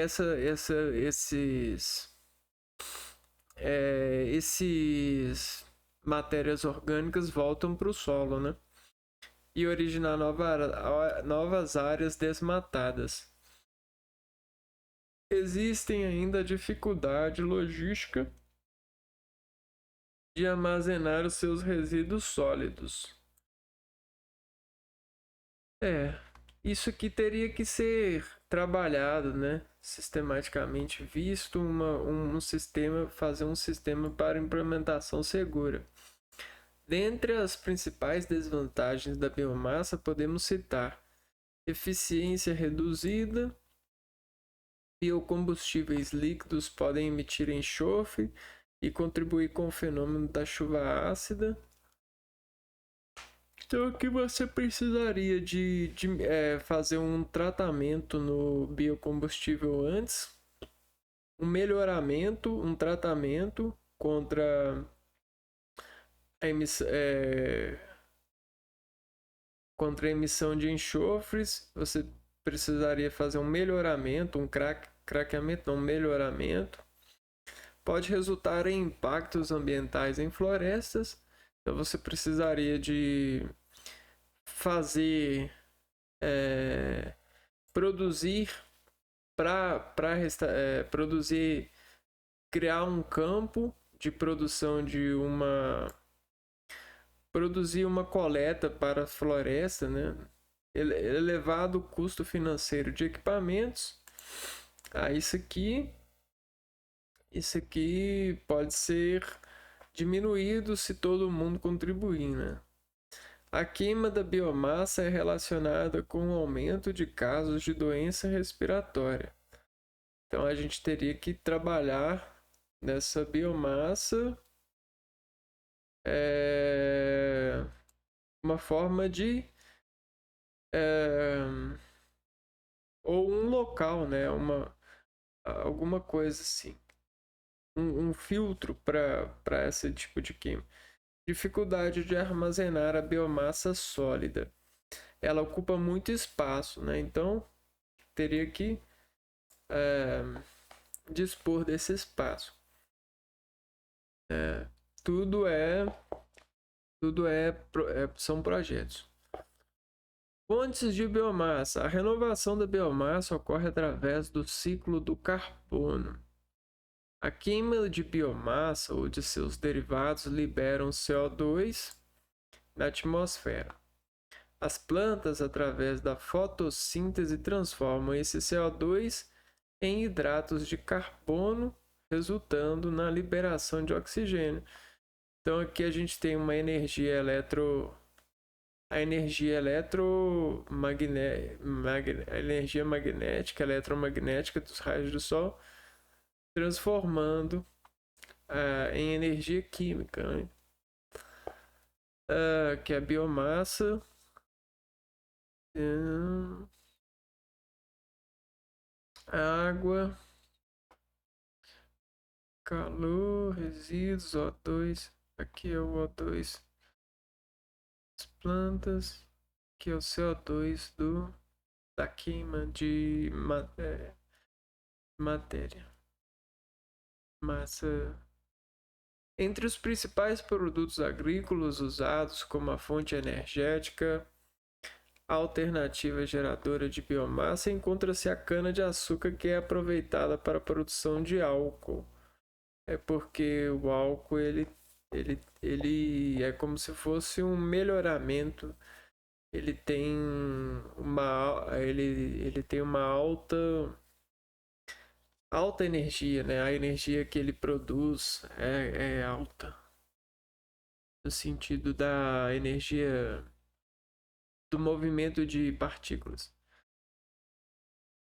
esses matérias orgânicas voltam para o solo, né? E originar novas áreas desmatadas. Existem ainda dificuldade logística de armazenar os seus resíduos sólidos. Isso aqui teria que ser trabalhado, né? Sistematicamente visto um sistema, fazer um sistema para implementação segura. Dentre as principais desvantagens da biomassa, podemos citar eficiência reduzida, biocombustíveis líquidos podem emitir enxofre e contribuir com o fenômeno da chuva ácida. Então aqui você precisaria de fazer um tratamento no biocombustível antes, um tratamento contra a emissão, contra a emissão de enxofres. Você precisaria fazer um melhoramento, craqueamento, não, um melhoramento. Pode resultar em impactos ambientais em florestas. Então você precisaria de fazer, produzir produzir, criar um campo de produção produzir uma coleta para a floresta, né? Elevado custo financeiro de equipamentos. Isso aqui pode ser diminuído se todo mundo contribuir, né? A queima da biomassa é relacionada com o aumento de casos de doença respiratória. Então a gente teria que trabalhar nessa biomassa uma forma de ou um local, né? Alguma coisa assim. Um filtro para esse tipo de queima. Dificuldade de armazenar a biomassa sólida. Ela ocupa muito espaço, né? Então teria que dispor desse espaço. São projetos. Fontes de biomassa. A renovação da biomassa ocorre através do ciclo do carbono. A queima de biomassa ou de seus derivados liberam CO2 na atmosfera. As plantas, através da fotossíntese, transformam esse CO2 em hidratos de carbono, resultando na liberação de oxigênio. Então aqui a gente tem uma energia eletromagnética dos raios do Sol, transformando em energia química, né? Que é a biomassa. Água, calor, resíduos, O2. Aqui é o O2 das plantas. Aqui é o CO2 da queima de matéria. Massa. Entre os principais produtos agrícolas usados como a fonte energética alternativa geradora de biomassa, encontra-se a cana-de-açúcar, que é aproveitada para a produção de álcool. É porque o álcool ele é como se fosse um melhoramento. Ele tem uma alta energia, né? A energia que ele produz é alta, no sentido da energia do movimento de partículas.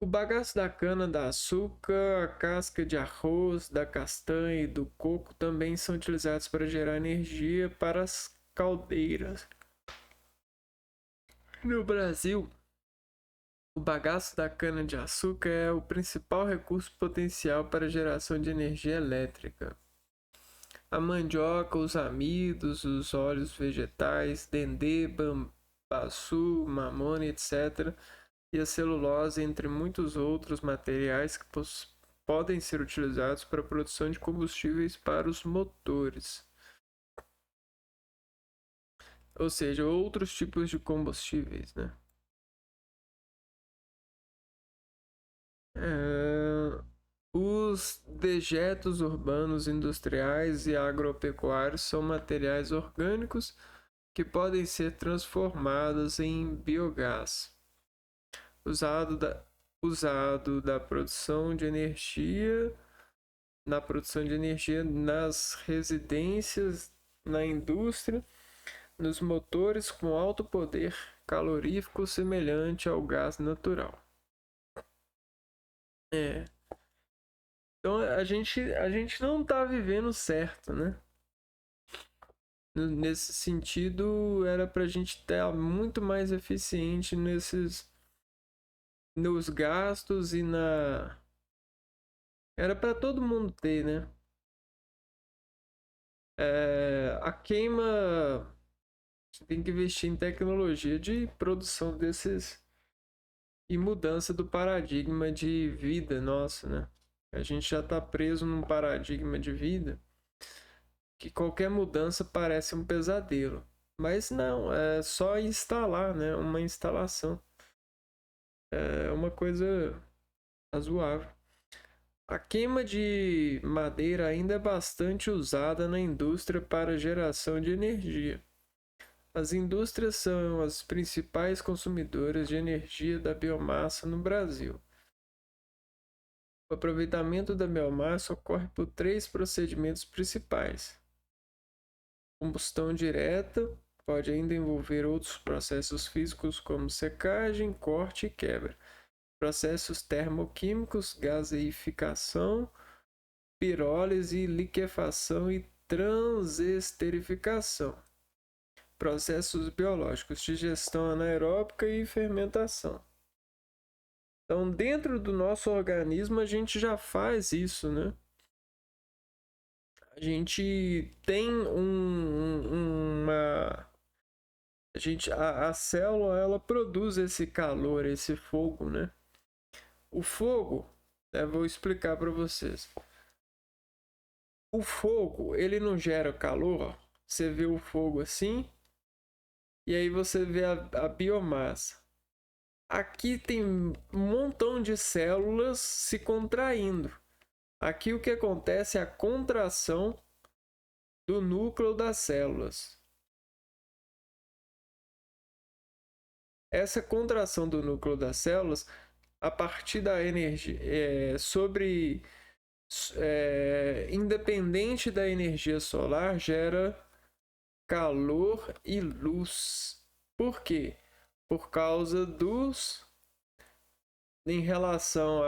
O bagaço da cana-de-açúcar, a casca de arroz, da castanha e do coco também são utilizados para gerar energia para as caldeiras. No Brasil, o bagaço da cana-de-açúcar é o principal recurso potencial para a geração de energia elétrica. A mandioca, os amidos, os óleos vegetais, dendê, bambaçu, mamona, etc., e a celulose, entre muitos outros materiais que podem ser utilizados para a produção de combustíveis para os motores. Ou seja, outros tipos de combustíveis, né? Os dejetos urbanos, industriais e agropecuários são materiais orgânicos que podem ser transformados em biogás, usado da produção de energia, na produção de energia nas residências, na indústria, nos motores com alto poder calorífico semelhante ao gás natural. Então a gente não está vivendo certo, né? Nesse sentido, era para a gente estar muito mais eficiente nos gastos e na... Era para todo mundo ter, né? A queima... Você tem que investir em tecnologia de produção desses... E mudança do paradigma de vida nossa, né? A gente já está preso num paradigma de vida que qualquer mudança parece um pesadelo. Mas não, é só instalar, né? Uma instalação. É uma coisa razoável. A queima de madeira ainda é bastante usada na indústria para geração de energia. As indústrias são as principais consumidoras de energia da biomassa no Brasil. O aproveitamento da biomassa ocorre por 3 procedimentos principais. Combustão direta pode ainda envolver outros processos físicos como secagem, corte e quebra. Processos termoquímicos, gaseificação, pirólise, liquefação e transesterificação. Processos biológicos, digestão anaeróbica e fermentação. Então, dentro do nosso organismo, a gente já faz isso, né? A gente tem a célula, ela produz esse calor, esse fogo, né? O fogo, vou explicar para vocês. O fogo, ele não gera calor. Você vê o fogo assim, e aí você vê a biomassa. Aqui tem um montão de células se contraindo. Aqui o que acontece é a contração do núcleo das células. Essa contração do núcleo das células, a partir da energia, independente da energia solar, gera calor e luz. Por quê? Por causa em relação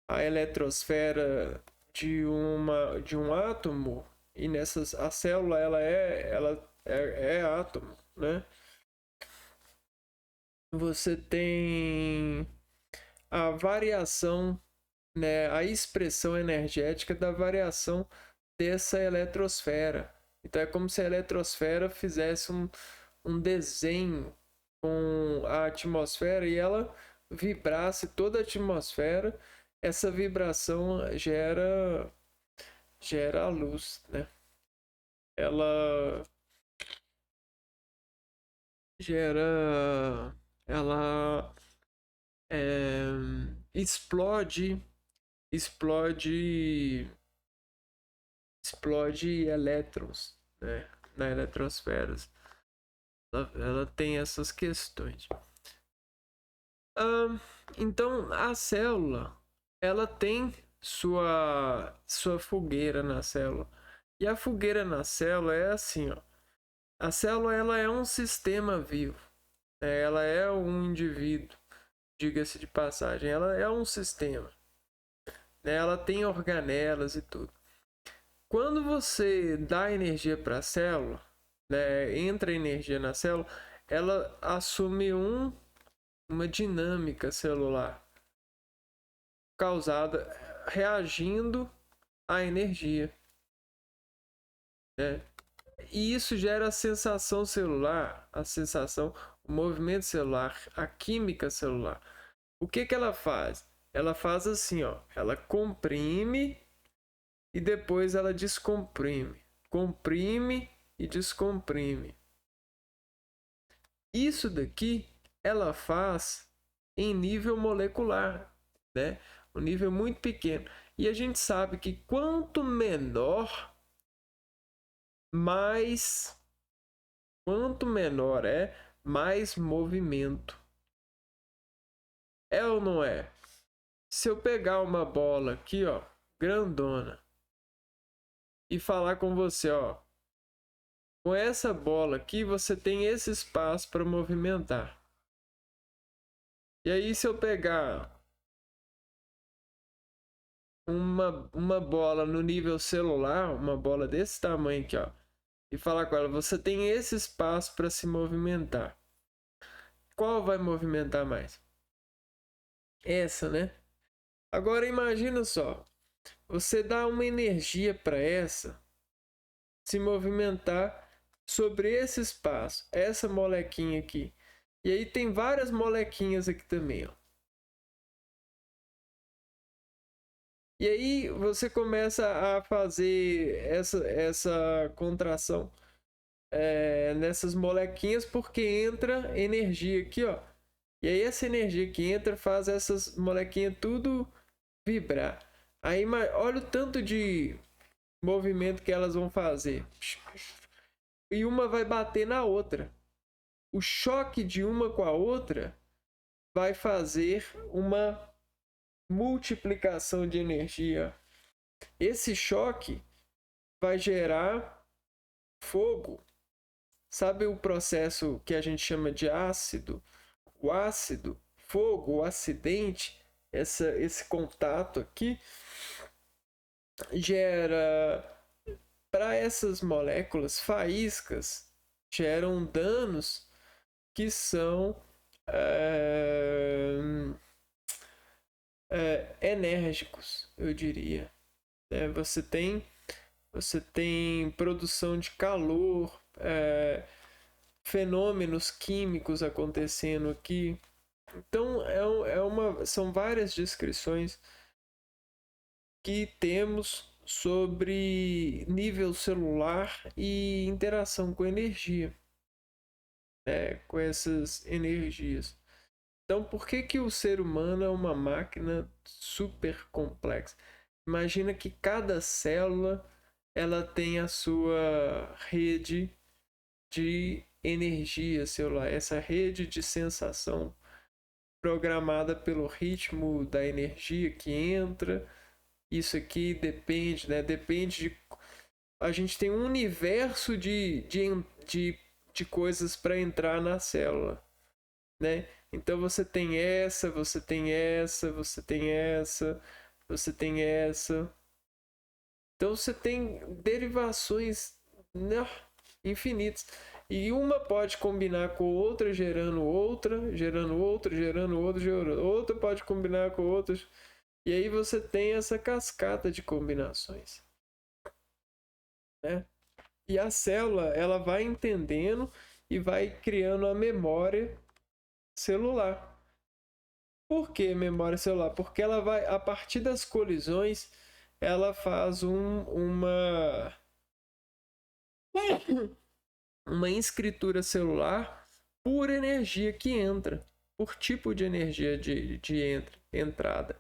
à eletrosfera de um átomo, e a célula ela é átomo, né? Você tem a variação, né, a expressão energética da variação dessa eletrosfera. Então é como se a eletrosfera fizesse um desenho com a atmosfera e ela vibrasse toda a atmosfera. Essa vibração gera a luz, né? Ela explode elétrons, né, na eletrosfera. Ela tem essas questões. Então a célula, ela tem sua fogueira na célula. E a fogueira na célula é assim, ó. A célula ela é um sistema vivo, né? Ela é um indivíduo, diga-se de passagem. Ela é um sistema, né? Ela tem organelas e tudo. Quando você dá energia para a célula, né, entra energia na célula, ela assume uma dinâmica celular causada reagindo à energia, né? E isso gera a sensação celular, o movimento celular, a química celular. O que ela faz? Ela faz assim, ó, ela comprime e depois ela descomprime. Comprime e descomprime. Isso daqui ela faz em nível molecular, né? um nível muito pequeno. E a gente sabe que quanto menor, quanto menor é, mais movimento. É ou não é? Se eu pegar uma bola aqui, ó, grandona, e falar com você, ó, com essa bola aqui você tem esse espaço para movimentar. E aí se eu pegar uma bola no nível celular, uma bola desse tamanho aqui, ó, e falar com ela, você tem esse espaço para se movimentar. Qual vai movimentar mais? Essa, né? Agora imagina só, você dá uma energia para essa se movimentar sobre esse espaço, essa molequinha aqui. E aí tem várias molequinhas aqui também, ó. E aí você começa a fazer essa contração nessas molequinhas porque entra energia aqui, ó. E aí essa energia que entra faz essas molequinhas tudo vibrar. Aí olha o tanto de movimento que elas vão fazer. E uma vai bater na outra. O choque de uma com a outra vai fazer uma multiplicação de energia. Esse choque vai gerar fogo. Sabe o processo que a gente chama de ácido? O ácido, fogo, o acidente, esse contato aqui gera para essas moléculas faíscas, geram danos que são enérgicos, eu diria. Você tem produção de calor, fenômenos químicos acontecendo aqui. Então são várias descrições que temos sobre nível celular e interação com energia, com essas energias. Então, por que o ser humano é uma máquina super complexa? Imagina que cada célula ela tem a sua rede de energia celular, essa rede de sensação programada pelo ritmo da energia que entra. Isso aqui depende, né? Depende de... A gente tem um universo de coisas para entrar na célula, né? Então você tem essa, você tem essa, você tem essa, você tem essa. Então você tem derivações, né, infinitas. E uma pode combinar com outra, gerando outra, gerando outra, gerando outra, gerando outra, pode combinar com outras. E aí você tem essa cascata de combinações, né? E a célula, ela vai entendendo e vai criando a memória celular. Por que memória celular? Porque ela vai, a partir das colisões, ela faz uma escritura celular por energia que entra, por tipo de energia de entrada.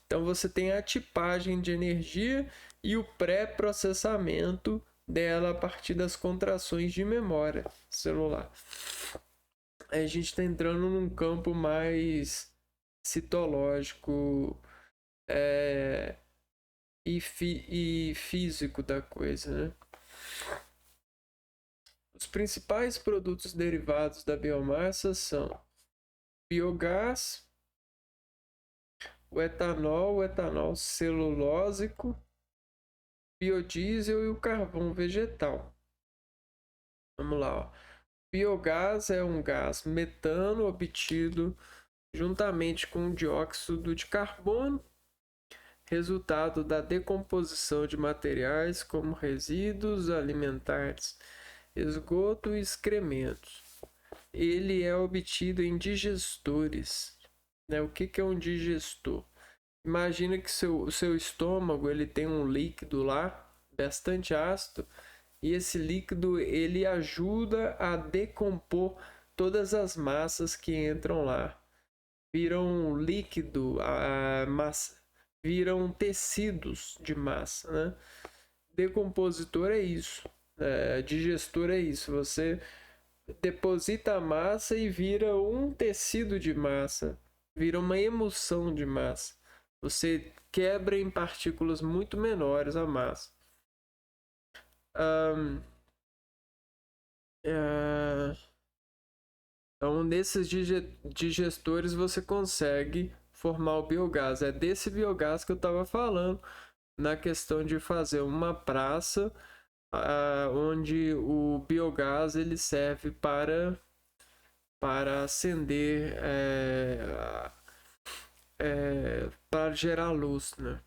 Então você tem a tipagem de energia e o pré-processamento dela a partir das contrações de memória celular. A gente está entrando num campo mais citológico e físico da coisa, né? Os principais produtos derivados da biomassa são biogás, o etanol celulósico, biodiesel e o carvão vegetal. Vamos lá, ó. Biogás é um gás metano obtido juntamente com dióxido de carbono, resultado da decomposição de materiais como resíduos alimentares, esgoto e excrementos. Ele é obtido em digestores, né? O que é um digestor? Imagina que o seu estômago ele tem um líquido lá, bastante ácido, e esse líquido ele ajuda a decompor todas as massas que entram lá. Viram líquido, a massa, viram tecidos de massa, né? Decompositor é isso, digestor é isso. Você deposita a massa e vira um tecido de massa, vira uma emulsão de massa. Você quebra em partículas muito menores a massa. Então, nesses digestores você consegue formar o biogás. É desse biogás que eu estava falando na questão de fazer uma praça onde o biogás ele serve para acender, para gerar luz, né?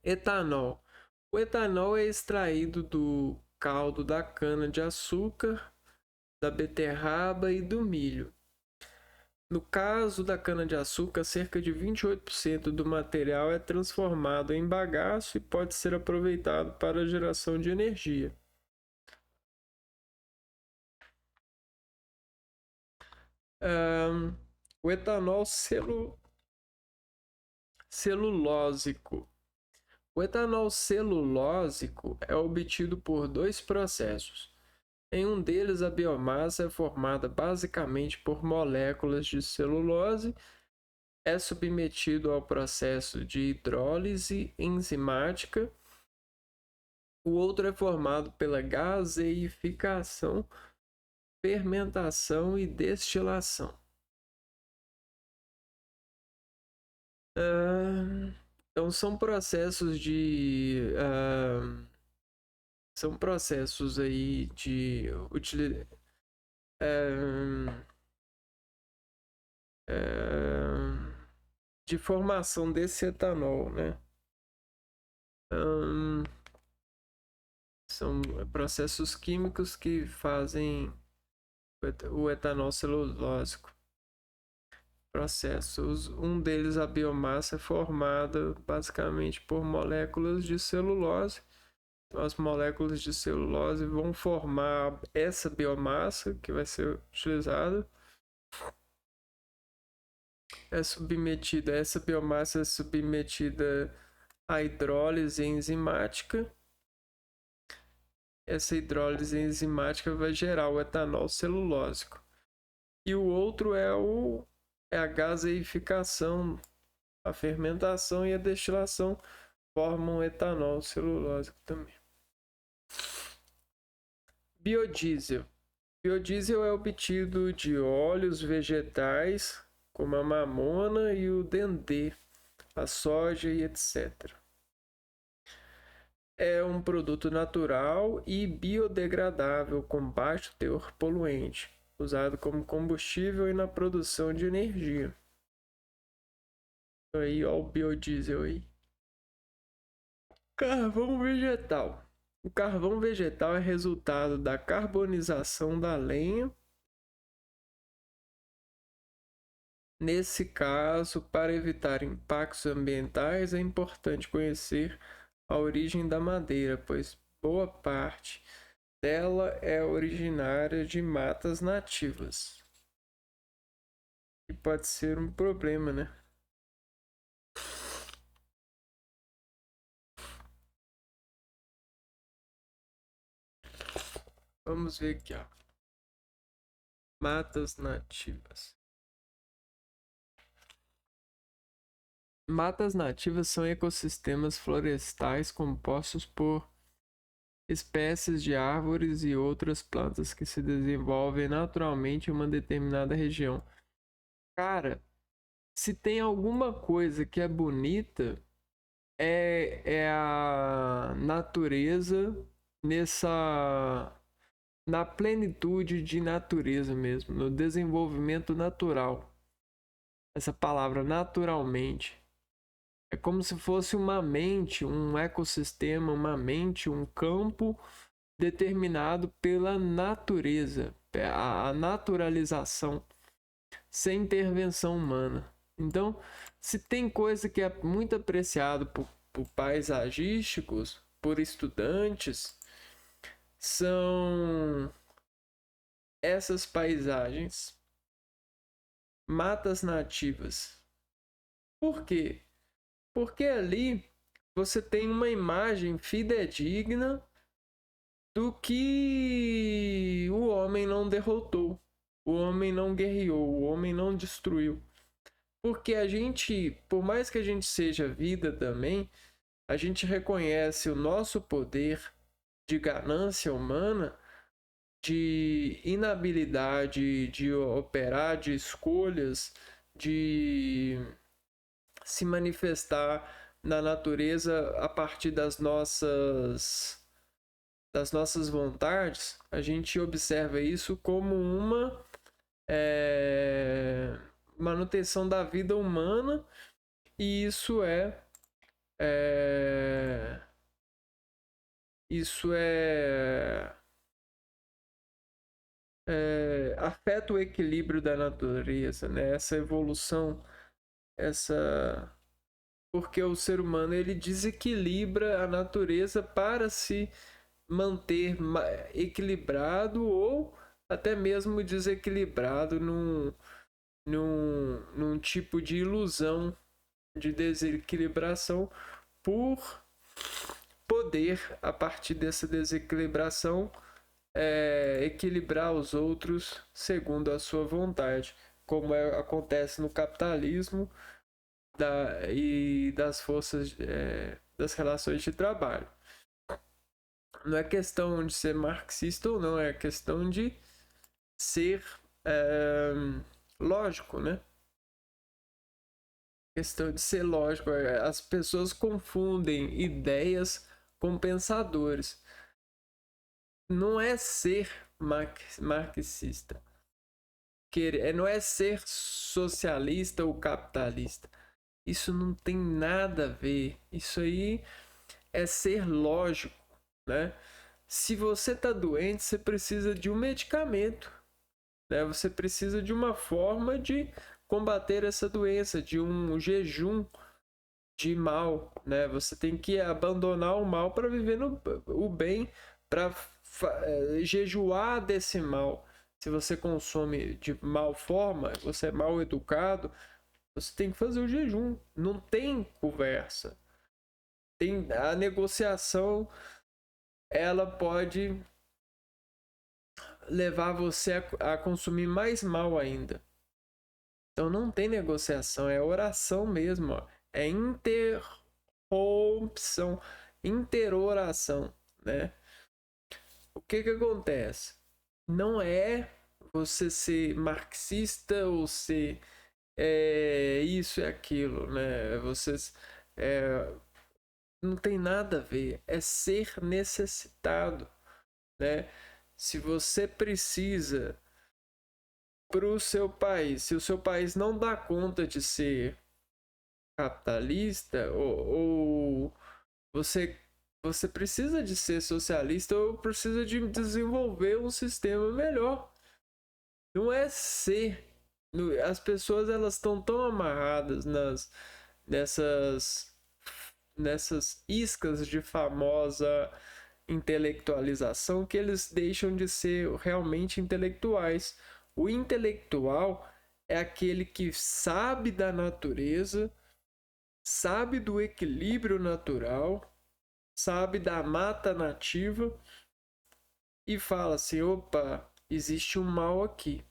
Etanol. O etanol é extraído do caldo da cana-de-açúcar, da beterraba e do milho. No caso da cana-de-açúcar, cerca de 28% do material é transformado em bagaço e pode ser aproveitado para a geração de energia. O etanol celulósico. O etanol celulósico é obtido por dois processos. Em um deles, a biomassa é formada basicamente por moléculas de celulose, é submetido ao processo de hidrólise enzimática. O outro é formado pela gaseificação, fermentação e destilação. Então são processos aí de formação desse etanol, né? São processos químicos que fazem o etanol celulósico. Processos. Um deles, a biomassa, é formada basicamente por moléculas de celulose. Então, as moléculas de celulose vão formar essa biomassa que vai ser utilizada. Essa biomassa é submetida à hidrólise enzimática. Essa hidrólise enzimática vai gerar o etanol celulósico. E o outro é a gaseificação, a fermentação e a destilação formam etanol celulósico também. Biodiesel. Biodiesel é obtido de óleos vegetais, como a mamona e o dendê, a soja e etc. É um produto natural e biodegradável com baixo teor poluente, usado como combustível e na produção de energia. Aí, ó, o biodiesel aí. Carvão vegetal. O carvão vegetal é resultado da carbonização da lenha. Nesse caso, para evitar impactos ambientais, é importante conhecer a origem da madeira, pois boa parte dela é originária de matas nativas. E pode ser um problema, né? Vamos ver aqui, ó. Matas nativas. Matas nativas são ecossistemas florestais compostos por espécies de árvores e outras plantas que se desenvolvem naturalmente em uma determinada região. Cara, se tem alguma coisa que é bonita, é a natureza na plenitude de natureza mesmo, no desenvolvimento natural. Essa palavra naturalmente. É como se fosse uma mente, um ecossistema, uma mente, um campo determinado pela natureza, a naturalização, sem intervenção humana. Então, se tem coisa que é muito apreciado por paisagísticos, por estudantes, são essas paisagens, matas nativas. Por quê? Porque ali você tem uma imagem fidedigna do que o homem não derrotou, o homem não guerreou, o homem não destruiu. Porque a gente, por mais que a gente seja vida também, a gente reconhece o nosso poder de ganância humana, de inabilidade de operar, de escolhas, de se manifestar na natureza a partir das nossas vontades. A gente observa isso como uma manutenção da vida humana, e isso afeta o equilíbrio da natureza, né? Essa evolução, essa porque o ser humano ele desequilibra a natureza para se manter equilibrado, ou até mesmo desequilibrado num tipo de ilusão de desequilibração, por poder, a partir dessa desequilibração, equilibrar os outros segundo a sua vontade, como acontece no capitalismo e das forças das relações de trabalho. Não é questão de ser marxista ou não, é questão de ser lógico, né? Questão de ser lógico. As pessoas confundem ideias com pensadores. Não é ser marxista. Não é ser socialista ou capitalista. Isso não tem nada a ver. Isso aí é ser lógico, né? Se você está doente, você precisa de um medicamento, né? Você precisa de uma forma de combater essa doença, de um jejum de mal, né? Você tem que abandonar o mal para viver o bem, para jejuar desse mal. Se você consome de mal forma, você é mal educado, você tem que fazer o jejum. Não tem conversa. Tem a negociação, ela pode levar você a consumir mais mal ainda. Então não tem negociação, é oração mesmo, ó. É interrupção, interoração, né? O que acontece? Não é você ser marxista ou ser isso e aquilo, né? Não tem nada a ver, é ser necessitado, né? Se você precisa para o seu país, se o seu país não dá conta de ser capitalista, ou você precisa de ser socialista, ou precisa de desenvolver um sistema melhor. Não é ser. As pessoas elas estão tão amarradas nessas iscas de famosa intelectualização, que eles deixam de ser realmente intelectuais. O intelectual é aquele que sabe da natureza, sabe do equilíbrio natural, sabe da mata nativa e fala assim: opa, existe um mal aqui.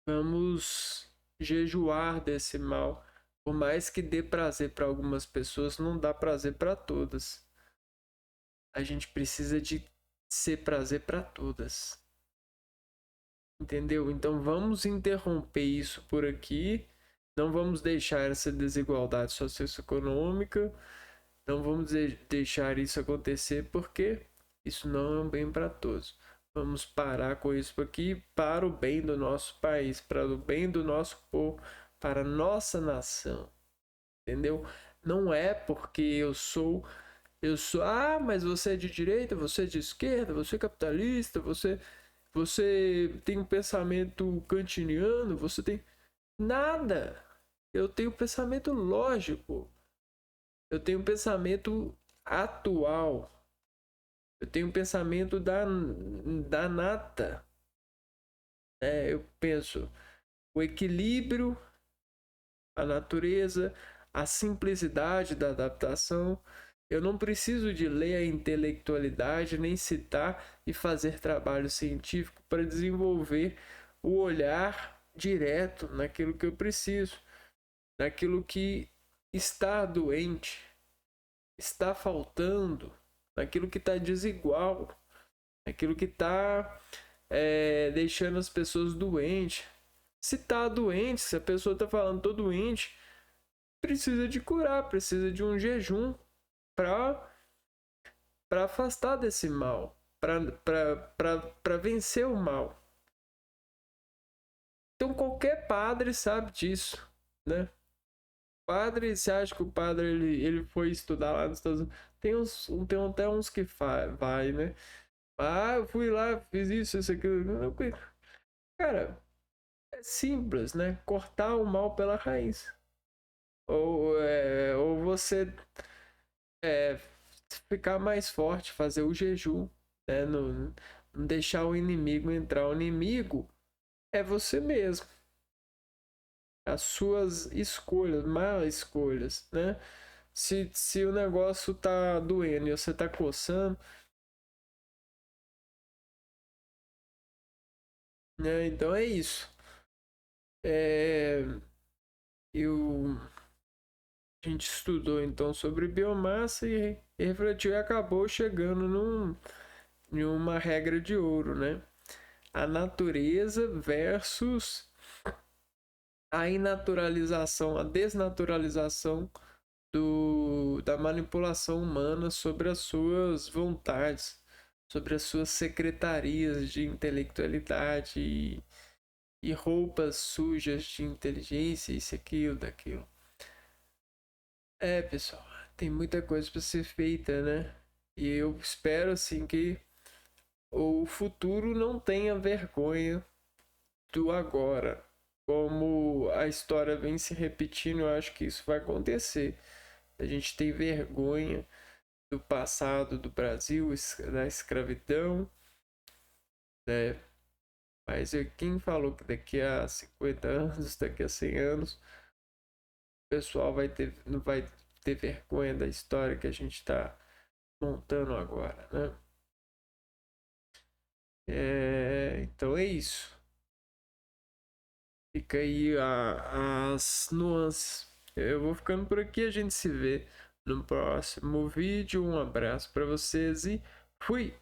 Vamos jejuar desse mal. Por mais que dê prazer para algumas pessoas, não dá prazer para todas. A gente precisa de ser prazer para todas. Entendeu? Então vamos interromper isso por aqui. Não vamos deixar essa desigualdade socioeconômica. Não vamos deixar isso acontecer, porque isso não é um bem para todos. Vamos parar com isso aqui para o bem do nosso país, para o bem do nosso povo, para a nossa nação. Entendeu? Não é porque mas você é de direita, você é de esquerda, você é capitalista, você tem um pensamento kantiniano, você tem nada. Eu tenho um pensamento lógico. Eu tenho um pensamento atual. Eu tenho um pensamento da nata. Eu penso o equilíbrio, a natureza, a simplicidade da adaptação. Eu não preciso de ler a intelectualidade, nem citar e fazer trabalho científico para desenvolver o olhar direto naquilo que eu preciso, naquilo que está doente, está faltando, naquilo que está desigual, naquilo que está deixando as pessoas doentes. Se está doente, se a pessoa está falando tô doente, precisa de curar, precisa de um jejum para afastar desse mal, para vencer o mal. Então qualquer padre sabe disso, né? Padre, você acha que o padre ele foi estudar lá nos Estados Unidos? Tem até uns que vai, né? Ah, eu fui lá, fiz isso, aquilo. Cara, é simples, né? Cortar o mal pela raiz. Ou você é, ficar mais forte, fazer o jejum, né? Não deixar o inimigo entrar. O inimigo é você mesmo. As suas escolhas, más escolhas, né? Se o negócio tá doendo e você tá coçando, né? Então é isso. É, eu, a gente estudou então sobre biomassa e refletiu e acabou chegando em uma regra de ouro, né? A natureza versus a inaturalização, a desnaturalização da manipulação humana sobre as suas vontades, sobre as suas secretarias de intelectualidade e roupas sujas de inteligência, isso, aquilo, daquilo. Pessoal, tem muita coisa para ser feita, né? E eu espero assim que o futuro não tenha vergonha do agora. Como a história vem se repetindo, eu acho que isso vai acontecer. A gente tem vergonha do passado do Brasil, da escravidão, né? Mas quem falou que daqui a 50 anos, daqui a 100 anos, o pessoal não vai ter vergonha da história que a gente está montando agora, né? Então é isso. Fica aí as nuances. Eu vou ficando por aqui, a gente se vê no próximo vídeo. Um abraço para vocês e fui!